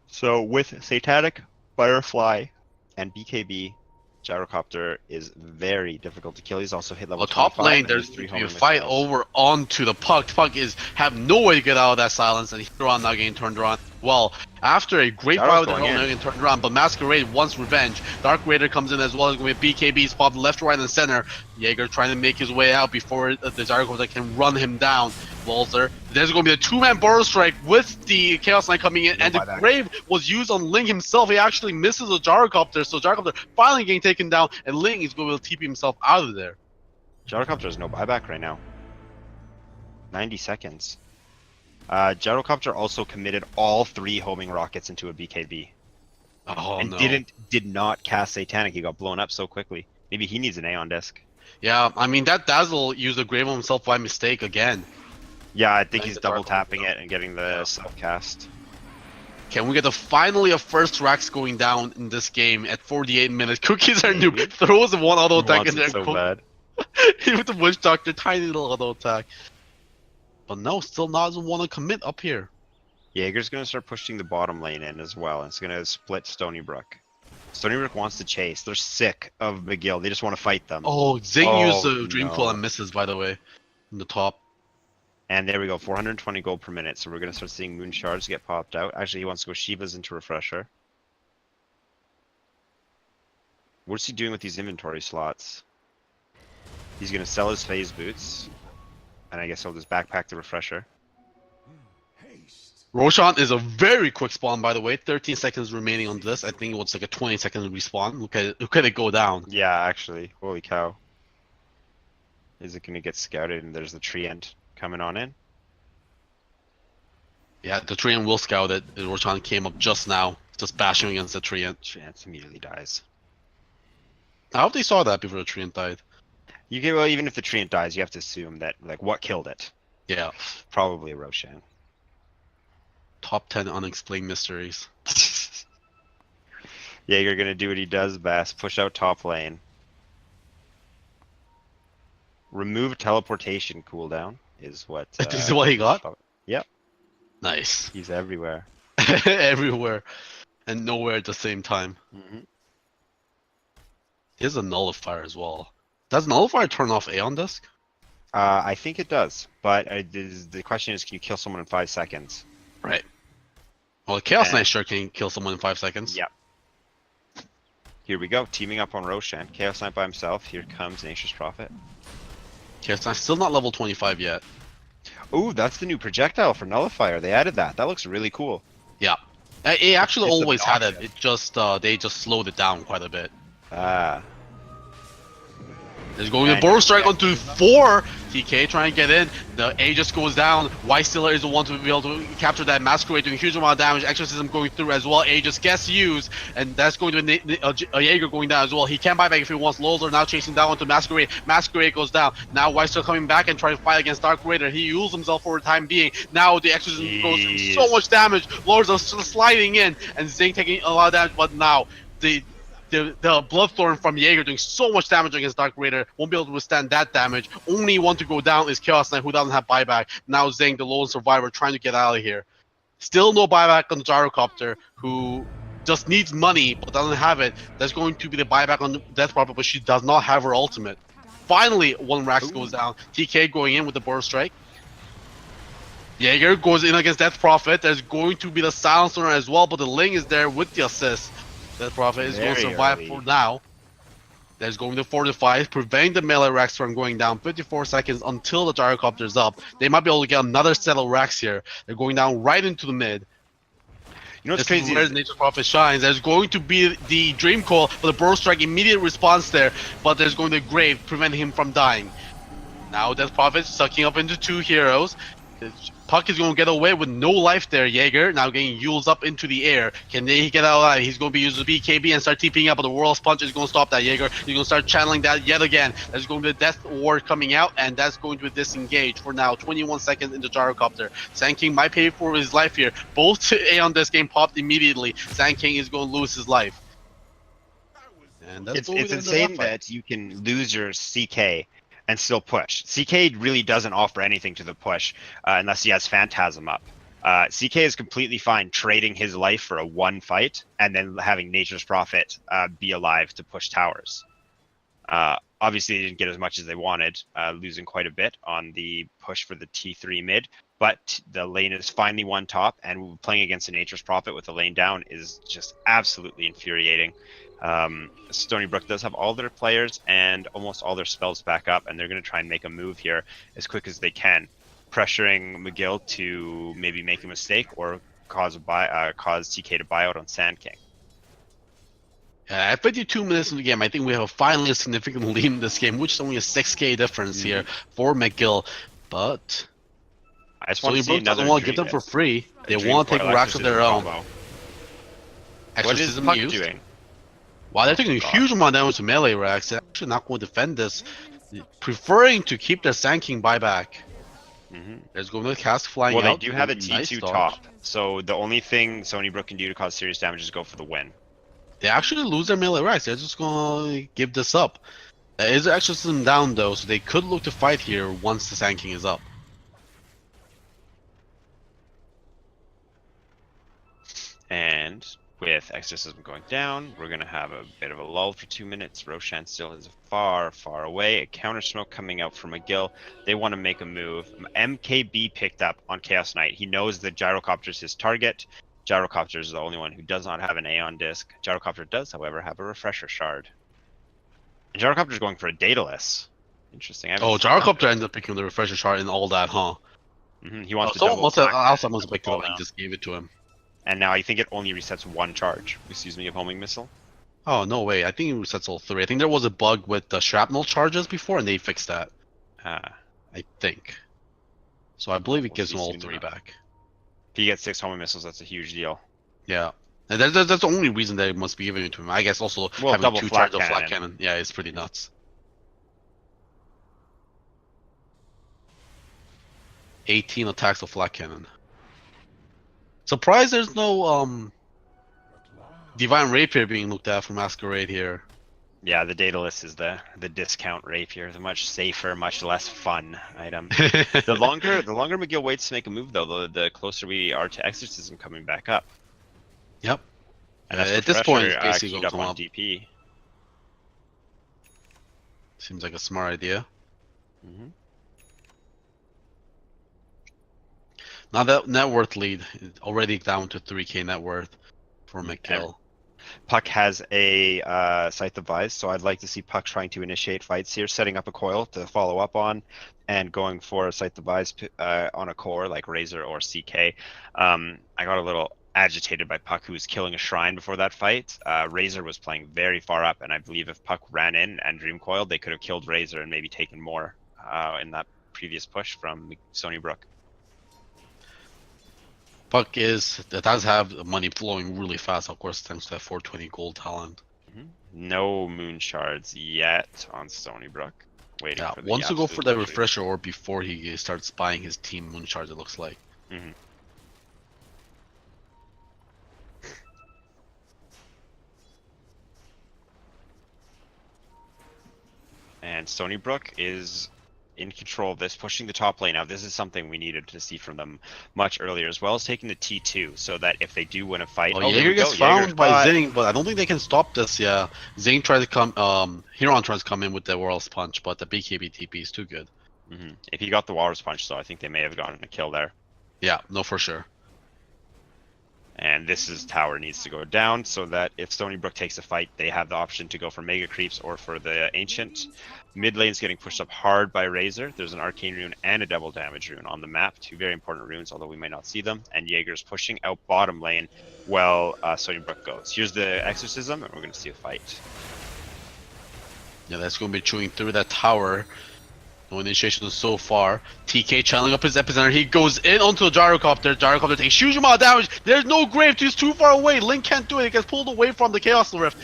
So with Satanic, Firefly, and BKB, Gyrocopter is very difficult to kill. He's also hit level 25. Top lane, there's going to be a fight over onto the Puck. Puck have no way to get out of that silence, and he's now getting turned around. Well, after a great fight with the Hell, getting turned around, but Masquerade wants revenge. Dark Raider comes in as well. It's going to be BKB spot left, right, and center. Jaeger trying to make his way out before the Gyrocopter can run him down. Walzer. There's going to be a 2-man Burrow Strike with the Chaos Knight coming in, and the Grave was used on Ling himself. He actually misses a Gyrocopter, so Gyrocopter finally getting taken down, and Ling is going to TP himself out of there. Gyrocopter has no buyback right now. 90 seconds. Gyrocopter also committed all 3 homing rockets into a BKB. Oh, and no. did not cast Satanic. He got blown up so quickly. Maybe he needs an Aeon Disc. Yeah, I mean, that Dazzle used a Grave on himself by mistake again. Yeah, I think he's double tapping it and getting the self-cast. Can we get finally a first Rax going down in this game at 48 minutes? Cookies are new. Throws one auto attack in there. So bad. With the Witch Doctor, tiny little auto attack. But no, still doesn't want to commit up here. Jaeger's going to start pushing the bottom lane in as well. And it's going to split Stony Brook. Stony Brook wants to chase. They're sick of McGill. They just want to fight them. Oh, Zing Oh, used the Dream Coil no. and misses, by the way, in the top. And there we go, 420 gold per minute. So we're going to start seeing Moon Shards get popped out. Actually, he wants to go Shivas into Refresher. What's he doing with these inventory slots? He's going to sell his phase boots. And I guess he'll just backpack the Refresher. Roshan is a very quick spawn, by the way. 13 seconds remaining on this. I think it was like a 20-second respawn. Look at it go down. Yeah, actually. Holy cow. Is it going to get scouted? And there's the tree end coming on in. Yeah, the Treant will scout it. Roshan came up just now, just bashing against the Treant. Chance immediately dies. I hope they saw that before the Treant died. You can, well, even if the Treant dies, you have to assume that, like, what killed it? Yeah. Probably a Roshan. Top 10 unexplained mysteries. Yeah, you're gonna do what he does best. Push out top lane. Remove teleportation cooldown is what. This is what he got? Yep. Nice. He's everywhere. Everywhere. And nowhere at the same time. Mm-hmm. He has a nullifier as well. Does nullifier turn off Aeon Disc? I think it does, but the question is, can you kill someone in 5 seconds? Right. Well, Chaos And- Knight sure can kill someone in 5 seconds. Yep. Here we go, teaming up on Roshan. Chaos Knight by himself. Here comes Nature's Prophet. Chaos Knight's still not level 25 yet. Ooh, that's the new projectile for Nullifier. They added that. That looks really cool. Yeah. It actually It's a always had it. dodge. It just they just slowed it down quite a bit. Ah. There's going to And- Burrow Strike onto 4. TK trying to get in. The A just goes down. Whitestealer is the one to be able to capture that Masquerade, doing a huge amount of damage. Exorcism going through as well. A just gets used, and that's going to be a Jaeger going down as well. He can buy back if he wants. Lols are now chasing down onto Masquerade. Masquerade goes down. Now Whitestealer coming back and trying to fight against Dark Raider. He used himself for the time being. Now the Exorcism goes through so much damage. Lords are sliding in, and Zing taking a lot of damage, but now the Bloodthorn from Jaeger doing so much damage against Dark Raider won't be able to withstand that damage. Only one to go down is Chaos Knight, who doesn't have buyback. Now Zing, the lone survivor, trying to get out of here. Still no buyback on the Gyrocopter, who just needs money but doesn't have it. That's going to be the buyback on the Death Prophet, but she does not have her ultimate. Finally, one Rax goes down. TK going in with the Burst Strike. Jaeger goes in against Death Prophet. There's going to be the Silencer as well, but the Ling is there with the assist. Death Prophet is going to Very survive early. for now. There's going to fortify, preventing the melee Rex from going down 54 seconds until the Gyrocopter's up. They might be able to get another set of Rex here. They're going down right into the mid. You know what's This crazy? is where Nature's Prophet shines. There's going to be the Dream Coil, but the Burrow Strike immediate response there, but there's going to be Grave, preventing him from dying. Now Death Prophet sucking up into 2 heroes. Puck is going to get away with no life there. Jaeger now getting Yules up into the air. Can they get out alive? He's going to be using the BKB and start TPing up, but the World's Punch is going to stop that. Jaeger, he's going to start channeling that yet again. There's going to be a Death Ward coming out, and that's going to be disengaged for now. 21 seconds into Gyrocopter. Sand King might pay for his life here. Both A on this game popped immediately. Sand King is going to lose his life. And that's It's insane that you can lose your CK and still push. CK really doesn't offer anything to the push unless he has Phantasm up. CK is completely fine trading his life for a 1 fight and then having Nature's Prophet be alive to push towers. Obviously, they didn't get as much as they wanted, losing quite a bit on the push for the T3 mid, but the lane is finally one top, and playing against a Nature's Prophet with the lane down is just absolutely infuriating. Stony Brook does have all their players and almost all their spells back up, and they're going to try and make a move here as quick as they can, pressuring McGill to maybe make a mistake or cause TK to buy out on Sand King. At 52 minutes in the game, I think we have finally a significant lead in this game, which is only a 6k difference here for McGill. But I just want Stony to see Brook another doesn't want to give them for free. They want to take racks of their own. What is Exorcism Puck used. doing? Wow, they're taking a huge amount of damage to melee racks. They're actually not going to defend this, preferring to keep their Sand King buyback. There's going to be Cask flying Well, out. they do have a Nice T2 dodge. top, so the only thing Stony Brook can do to cause serious damage is go for the win. They actually lose their melee racks. They're just going to give this up. There is Exorcism down though, so they could look to fight here once the Sand King is up. And with Exorcism going down, we're going to have a bit of a lull for 2 minutes. Ro16 still is far, far away. A counter smoke coming out from McGill. They want to make a move. MKB picked up on Chaos Knight. He knows that Gyrocopter is his target. Gyrocopter is the only one who does not have an Aeon disc. Gyrocopter does, however, have a Refresher Shard. And Gyrocopter is going for a Daedalus. Interesting. Oh, Gyrocopter ended up picking the Refresher Shard and all that, huh? He wants to someone double must have, attack someone must have picked it fall up and down. just gave it to him. And now I think it only resets one charge, of homing missile. Oh, no way. I think it resets all 3. I think there was a bug with the shrapnel charges before, and they fixed that. I think. So I believe it gives him all 3 back. If he gets 6 homing missiles, that's a huge deal. Yeah. And that's the only reason that it must be given to him. I guess also having double 2 flat charges of flat cannon. cannon. Yeah, it's pretty nuts. 18 attacks of flat cannon. Surprised there's no Divine Rapier being looked at for Masquerade here. Yeah, the Daedalus is the discount rapier, the much safer, much less fun item. The longer McGill waits to make a move, though, the closer we are to Exorcism coming back up. Yep. And that's at this point, it's basically queued going up to on up. DP. Seems like a smart idea. Now that net worth lead is already down to 3k net worth for McGill. Puck has a Scythe of Vise, so I'd like to see Puck trying to initiate fights here, setting up a coil to follow up on, and going for a Scythe of Vise on a core like Razor or CK. I got a little agitated by Puck, who was killing a Shrine before that fight. Razor was playing very far up, and I believe if Puck ran in and Dream Coiled, they could have killed Razor and maybe taken more in that previous push from Stony Brook. Puck does have money flowing really fast, of course, thanks to that 420 gold talent. No moon shards yet on Stony Brook. Waiting for the wants to go for the absolute refresher or before he starts buying his team moon shards, it looks like. And Stony Brook is in control of this, pushing the top lane. Now, this is something we needed to see from them much earlier, as well as taking the T2, so that if they do win a fight... Oh, Jaeger gets found by Zing, but I don't think they can stop this, yeah. Zing tries to come, Huron tries to come in with the Walrus Punch, but the BKB TP is too good. If he got the Walrus Punch, though, I think they may have gotten a kill there. Yeah, no, for sure. And this tower needs to go down, so that if Stony Brook takes a fight, they have the option to go for Mega Creeps or for the Ancient. Mid lane's getting pushed up hard by Razor. There's an Arcane Rune and a Double Damage Rune on the map. 2 very important runes, although we may not see them. And Jaeger's pushing out bottom lane while Stony Brook goes. Here's the Exorcism, and we're going to see a fight. Yeah, that's going to be chewing through that tower. No initiation so far. TK channeling up his epicenter. He goes in onto the Gyrocopter. Gyrocopter takes huge amount of damage. There's no grave. He's too far away. Link can't do it. He gets pulled away from the Chaos Rift.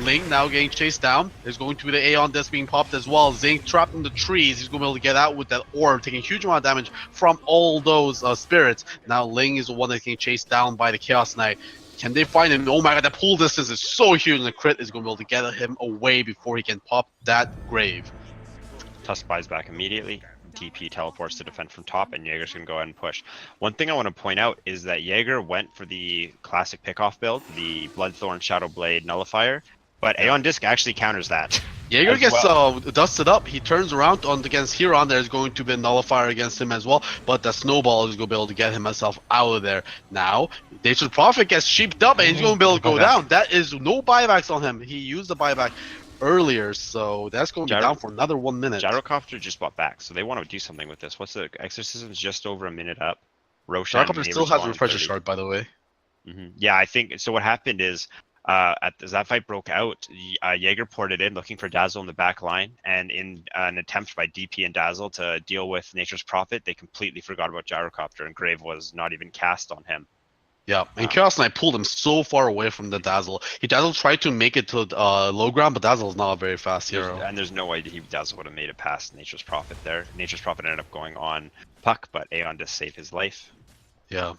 Link now getting chased down. There's going to be the Aeon Disc being popped as well. Zing trapped in the trees. He's going to be able to get out with that orb, taking a huge amount of damage from all those spirits. Now Ling is the one that's getting chased down by the Chaos Knight. Can they find him? Oh my god, the pull distance is so huge, and the crit is going to be able to get him away before he can pop that grave. Tusk buys back immediately. TP teleports to defend from top, and Jaeger's going to go ahead and push. One thing I want to point out is that Jaeger went for the classic pickoff build, the Bloodthorn Shadowblade Nullifier, but Aeon Disc actually counters that. Jaeger gets dusted up. He turns around against Huron. There's going to be a Nullifier against him as well, but the Snowball is going to be able to get himself out of there. Now, Nature's Prophet gets sheeped up, and he's going to be able to go down. That is no buybacks on him. He used the buyback earlier, so that's going to be down for another 1 minute. Gyrocopter just bought back, so they want to do something with this. What's the Exorcism's just over a minute up? Gyrocopter still has a Refresher Shard, by the way. Yeah, I think so. What happened is, as that fight broke out, Jaeger ported in looking for Dazzle in the back line, and in an attempt by DP and Dazzle to deal with Nature's Prophet, they completely forgot about Gyrocopter, and Grave was not even cast on him. Yeah, and Chaos Knight pulled him so far away from the Dazzle. Dazzle tried to make it to low ground, but Dazzle's not a very fast hero. And there's no way Dazzle would have made it past Nature's Prophet there. Nature's Prophet ended up going on Puck, but Aeon just saved his life. Yeah.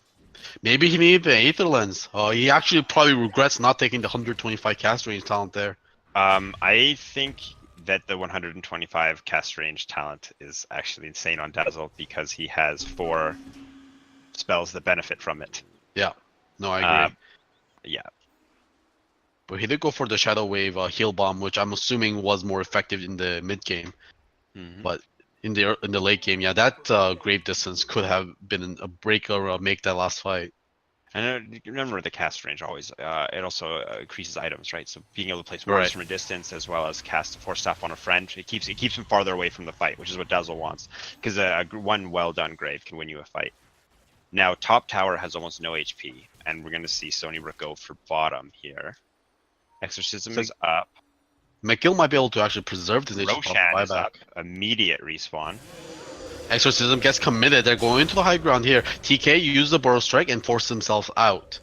Maybe he needed the Aether Lens. He actually probably regrets not taking the 125 cast range talent there. I think that the 125 cast range talent is actually insane on Dazzle because he has 4 spells that benefit from it. Yeah, no, I agree. Yeah. But he did go for the Shadow Wave heal bomb, which I'm assuming was more effective in the mid game. Mhm. But in the late game, yeah, that grave distance could have been a break or make that last fight. And remember, the cast range always it also increases items, right? So being able to place Right. wards from a distance as well as cast Force Staff on a friend, it keeps him farther away from the fight, which is what Dazzle wants. Because one well done grave can win you a fight. Now top tower has almost no HP, and we're going to see Stony Brook go for bottom here. Exorcism So is up. McGill might be able to actually preserve this nature Ro16 is buyback. up. Immediate respawn. Exorcism gets committed. They're going into the high ground here. TK used the Burrow Strike and forced himself out.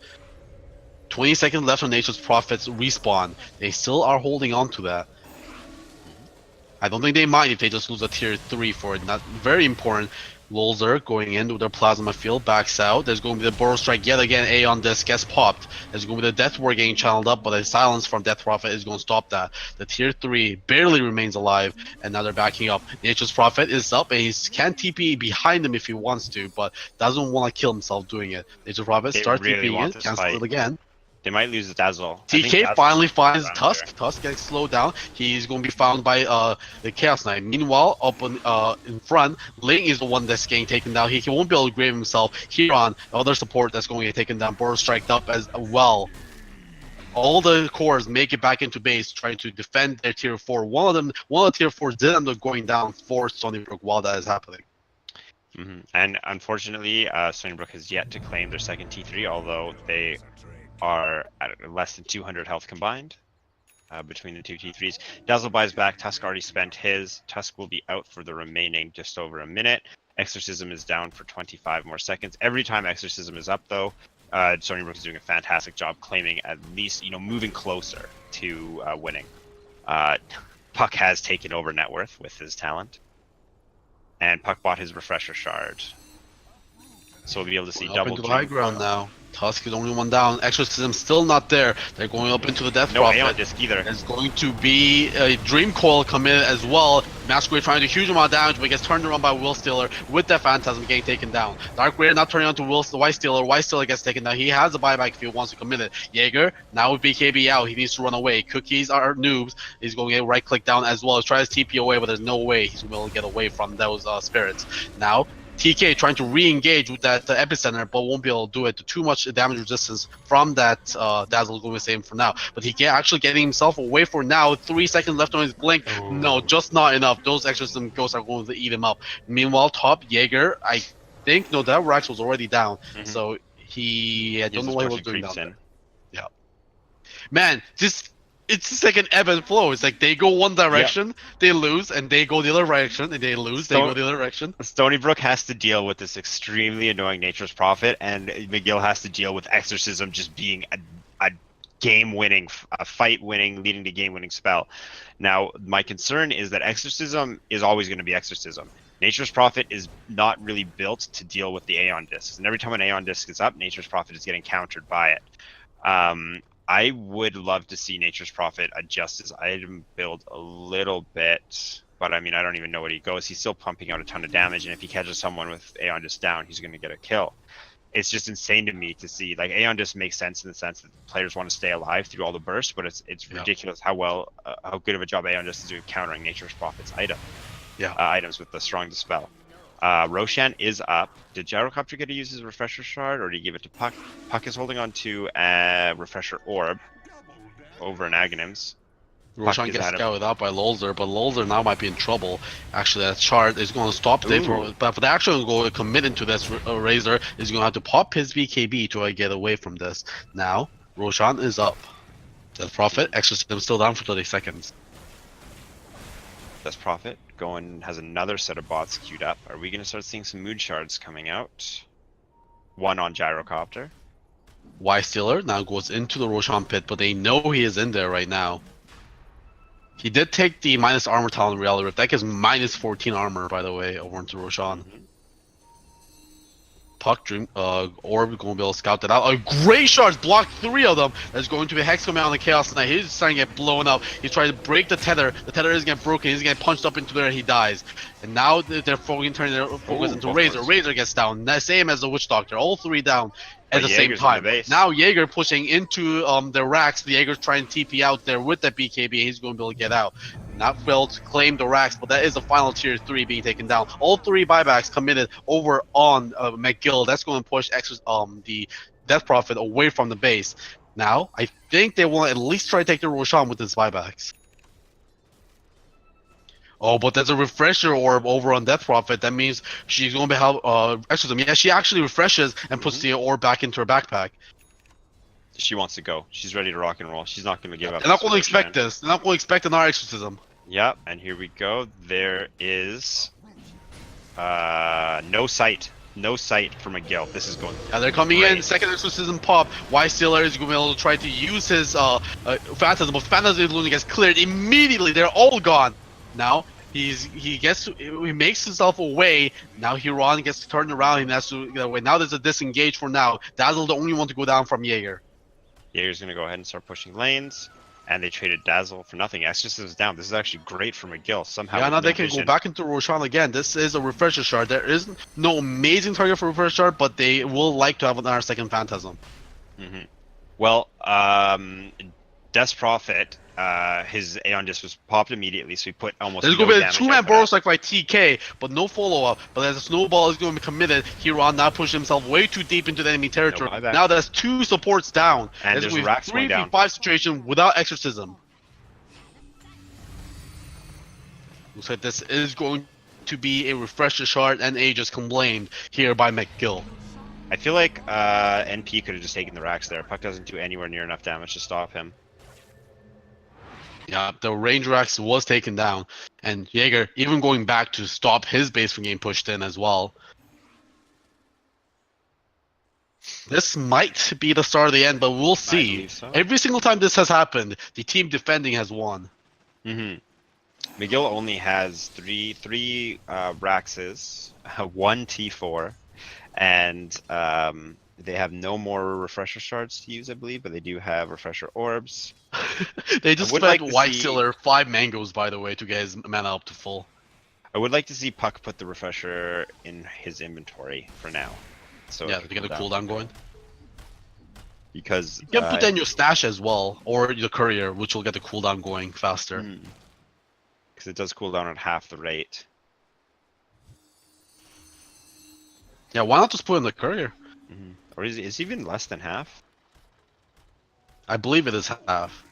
20 seconds left on Nature's Prophet's respawn. They still are holding on to that. I don't think they mind if they just lose a tier 3 for it. Not very important. Lolzer going in with their plasma field, backs out. There's going to be the Burrow Strike yet again. A on this gets popped. There's going to be the Death Ward getting channeled up, but the silence from Death Prophet is going to stop that. The tier 3 barely remains alive, and now they're backing up. Nature's Prophet is up, and he can TP behind him if he wants to, but doesn't want to kill himself doing it. Nature's Prophet They starts really TPing want in, this cancel fight. it again. They might lose the Dazzle. I think TK Dazzle's finally finds around Tusk. here. Tusk gets slowed down. He's going to be found by the Chaos Knight. Meanwhile, up in front, Ling is the one that's getting taken down. He won't be able to grave himself. Huron, the other support that's going to get taken down. Burrow striked up as well. All the cores make it back into base, trying to defend their tier 4. One of the tier 4s did end up going down for Stony Brook while that is happening. And unfortunately, Stony Brook has yet to claim their second T3, although they are at less than 200 health combined between the two T3s. Dazzle buys back. Tusk already spent his. Tusk will be out for the remaining just over a minute. Exorcism is down for 25 more seconds. Every time Exorcism is up, though, Stony Brook is doing a fantastic job claiming at least, moving closer to winning. Puck has taken over net worth with his talent. And Puck bought his refresher shard. So we'll be able to see Up double into the high June ground foil. now. Tusk is only one down. Exorcism still not there. They're going up into the Death No Prophet. Aeon Disc either. There's going to be a Dream Coil committed as well. Masquerade trying to do a huge amount of damage, but gets turned around by Will Stealer with that Phantasm getting taken down. Dark Raider not turning on to the White Stealer. White Stealer gets taken down. He has a buyback if he wants to commit it. Jaeger, now with BKB out, he needs to run away. Cookies are noobs. He's going to get right click down as well. He's trying to TP away, but there's no way he's going to get away from those spirits. Now, TK trying to re-engage with that epicenter, but won't be able to do it. Too much damage resistance from that Dazzle going to save him for now. But he actually getting himself away for now. 3 seconds left on his blink. Oh. No, just not enough. Those Exorcism ghosts are going to eat him up. Meanwhile, top Jaeger, I think that Rax was already down, so I don't know what he was doing down there. Yeah, man, it's just like an ebb and flow. It's like they go one direction, they lose, and they go the other direction, and they lose, they go the other direction. Stony Brook has to deal with this extremely annoying Nature's Prophet, and McGill has to deal with Exorcism just being a game-winning, a fight-winning, leading to game-winning spell. Now, my concern is that Exorcism is always going to be Exorcism. Nature's Prophet is not really built to deal with the Aeon Discs, and every time an Aeon Disc is up, Nature's Prophet is getting countered by it. I would love to see Nature's Prophet adjust his item build a little bit, but I mean, I don't even know what he goes. He's still pumping out a ton of damage, and if he catches someone with Aeon Disc down, he's going to get a kill. It's just insane to me to see. Like, Aeon Disc makes sense in the sense that players want to stay alive through all the bursts, but it's ridiculous how good of a job Aeon Disc is doing countering Nature's Prophet's items with the strong dispel. Roshan is up. Did Gyrocopter get to use his refresher shard, or did he give it to Puck? Puck is holding on to a refresher orb over an Aghanims. Roshan gets scouted out by Lolzer, but Lolzer now might be in trouble. Actually, that shard is going to stop today, but for the actual goal to commit into this Razor, is going to have to pop his BKB to get away from this. Now, Roshan is up. Death Prophet, Exorcism still down for 30 seconds. Death Prophet has another set of bots queued up. Are we going to start seeing some mood shards coming out? One on Gyrocopter. Y Stealer now goes into the Roshan pit, but they know he is in there right now. He did take the minus armor talent Reality Rift. That gives minus 14 armor, by the way, over into Roshan. Puck Dream Orb going to be able to scout that out. A great shards blocked 3 of them. There's going to be Hex coming out on the Chaos Knight. He's starting to get blown up. He's trying to break the tether. The tether is getting broken. He's getting punched up into there. He dies. And now they're turning their focus into Razor. Razor gets down. Same as the Witch Doctor. All 3 down at the same time. Now Jaeger pushing into the racks. The Jaeger's trying to TP out there with that BKB. He's going to be able to get out. Not failed to claim the racks, but that is the final tier 3 being taken down. All 3 buybacks committed over on McGill. That's going to push the Death Prophet away from the base. Now, I think they will at least try to take the Roshan with his buybacks. Oh, but there's a refresher orb over on Death Prophet. That means she's going to have exorcism. Yeah, she actually refreshes and puts the orb back into her backpack. She wants to go. She's ready to rock and roll. She's not going to give up. They're not going to expect this. They're not going to expect another exorcism. Yep, and here we go. There is no sight. No sight for McGill. This is going. Yeah, they're coming in. Second exorcism pop. Stealer is going to be able to try to use his Phantasm, but Phantasm Illusion gets cleared immediately. They're all gone. Now he makes himself away. Now Huron gets turned around. He has to get away. Now there's a disengage for now. Dazzle the only one to go down from Jaeger. Jaeger's going to go ahead and start pushing lanes. And they traded Dazzle for nothing. Exorcism is down. This is actually great for McGill. Somehow. Yeah, now they can go back into Roshan again. This is a refresher shard. There is no amazing target for refresher shard, but they will like to have another second Phantasm. Well, Death Prophet, his Aeon Disc was popped immediately, so he put almost There's going to be a 2-man Burrow Strike by TK, but no follow-up. But as a snowball is going to be committed, Huron now pushes himself way too deep into the enemy territory. Now there's 2 supports down. And there's racks going down. 3v5 situation without exorcism. Looks like this is going to be a refresher shard and Aegis claimed here by McGill. I feel like NP could have just taken the racks there. Puck doesn't do anywhere near enough damage to stop him. Yeah, the range racks was taken down, and Jaeger even going back to stop his base from getting pushed in as well. This might be the start of the end, but we'll see. So. Every single time this has happened, the team defending has won. McGill only has three Raxes, 1 T4, and they have no more refresher shards to use, I believe, but they do have refresher orbs. They just spent Stealer 5 mangoes, by the way, to get his mana up to full. I would like to see Puck put the refresher in his inventory for now. So yeah, to get the cooldown going. Because you can put that in your stash as well, or your courier, which will get the cooldown going faster. Because it does cool down at half the rate. Yeah, why not just put in the courier? Or is it even less than half? I believe it is half.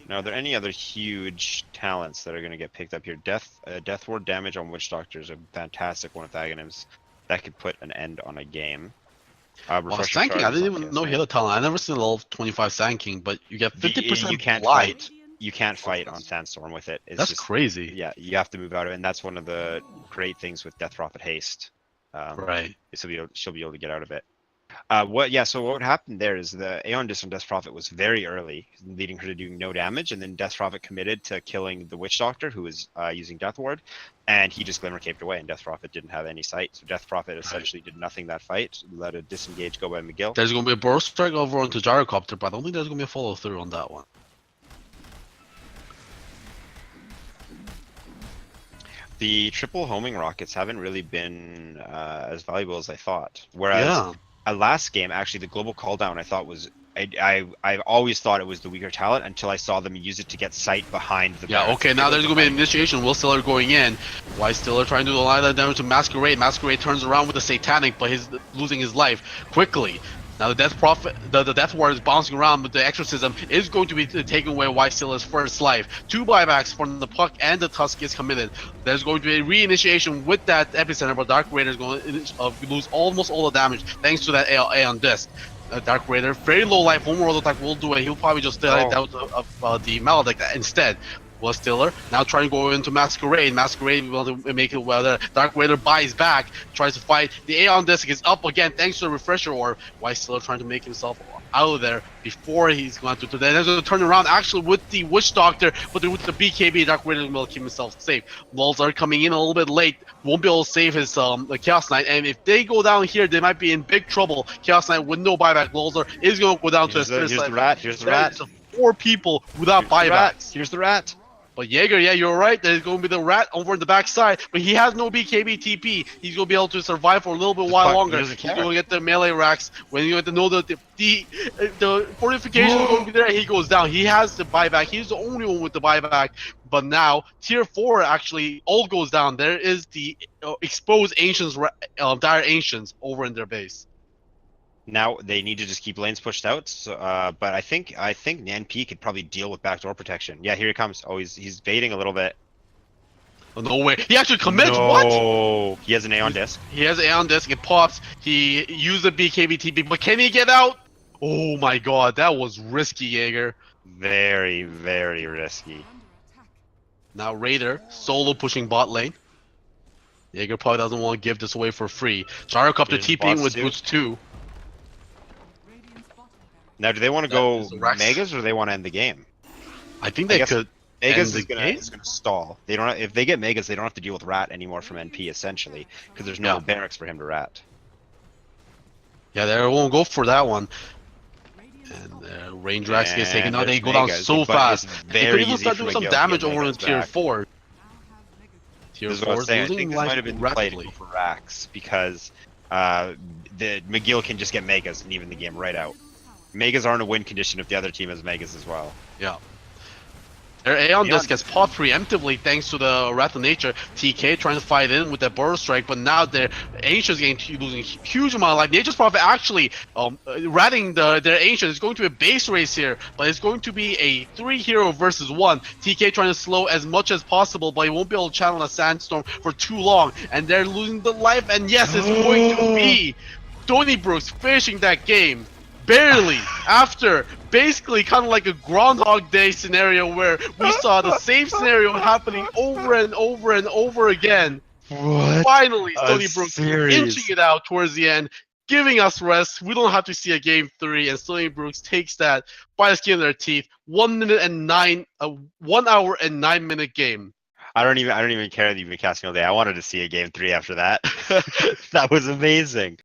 Now, are there any other huge talents that are going to get picked up here? Death Ward damage on Witch Doctor is a fantastic one with Aghanims. That could put an end on a game. Sanking, I didn't even know he had a talent. I never seen level 25 Sanking, but you get 50% you can't light. Fight. You can't fight on Sandstorm with it. It's That's just crazy. Yeah, you have to move out of it, and that's one of the great things with Death Prophet Haste. Right. She'll be able to get out of it. So what happened there is the Aeon Disc on Death Prophet was very early, leading her to doing no damage, and then Death Prophet committed to killing the Witch Doctor, who was using Death Ward, and he just Glimmer Caped away, and Death Prophet didn't have any sight, so Death Prophet essentially did nothing that fight, let a disengage go by McGill. There's going to be a Burst Strike over onto Gyrocopter, but I don't think there's going to be a follow through on that one. The triple homing rockets haven't really been as valuable as I thought. Whereas last game, actually, the global call down I thought was I've always thought it was the weaker talent until I saw them use it to get sight behind the. Yeah. Okay. Now there's gonna be an initiation. Will Stiller going in. Why Stiller trying to do a lot of that damage to Masquerade? Masquerade turns around with a Satanic, but he's losing his life quickly. Now the Death Prophet, the Death Ward is bouncing around, but the Exorcism is going to be taking away Stealer's first life. 2 buybacks from the Puck and the Tusk is committed. There's going to be a reinitiation with that Epicenter, but Dark Raider is going to lose almost all the damage thanks to that Aeon Disc. Dark Raider, very low life, home world attack will do it. He'll probably just die out of the Maledict instead. Was Stiller now trying to go into Masquerade. Masquerade will make it well. Dark Raider buys back, tries to fight. The Aeon Disc is up again thanks to the refresher orb. Why Stiller trying to make himself out of there before he's going to. Then he's going to turn around actually with the Witch Doctor, but with the BKB, Dark Raider will keep himself safe. Lulz are coming in a little bit late, won't be able to save his Chaos Knight, and if they go down here, they might be in big trouble. Chaos Knight with no buyback, Lulz is going to go down to his Here's Spirit the rat. Here's the rat. 4 people without buybacks. Here's the rat. But Jaeger, yeah, you're right. There's going to be the rat over in the backside, but he has no BKB TP. He's going to be able to survive for a little bit while longer. He's going to get the melee racks. When you have to know that the fortification is going to be there, he goes down. He has the buyback. He's the only one with the buyback. But now, tier 4 actually all goes down. There is the exposed ancients, dire ancients over in their base. Now they need to just keep lanes pushed out. So, but I think NP could probably deal with backdoor protection. Yeah, here he comes. Oh, he's baiting a little bit. Oh, no way. He actually commits. No. What? He has an Aeon disc. He has an Aeon disc. It pops. He used the BKB TP, but can he get out? Oh my god, that was risky, Jaeger. Very, very risky. Now Raider solo pushing bot lane. Jaeger probably doesn't want to give this away for free. Gyrocopter TPing with Boots 2. Now, do they want to go Megas or do they want to end the game? I think they could. Megas is gonna stall. They don't. If they get Megas, they don't have to deal with Rat anymore from NP essentially, because there's no barracks for him to Rat. Yeah, they won't go for that one. And range racks gets taken out. They go down so fast. They could even start doing some damage over in tier 4. Tier 4 is losing life rapidly for racks because the McGill can just get Megas and even the game right out. Megas aren't a win condition if the other team has Megas as well. Yeah. Their Aeon disc gets popped preemptively thanks to the Wrath of Nature. TK trying to fight in with that Burst Strike, but now their Ancients losing a huge amount of life. Nature's Prophet actually ratting their Ancients. It's going to be a base race here, but it's going to be a 3-hero versus 1. TK trying to slow as much as possible, but he won't be able to channel a Sandstorm for too long. And they're losing the life, and yes, it's going to be Stony Brook finishing that game. Barely after basically kind of like a Groundhog Day scenario where we saw the same scenario happening over and over and over again. What? Finally, Stony Brook inching it out towards the end, giving us rest. We don't have to see a game 3, and Stony Brook takes that by the skin of their teeth. 1 hour and 9 minute game. I don't even care that you've been casting all day. I wanted to see a game 3 after that. That was amazing.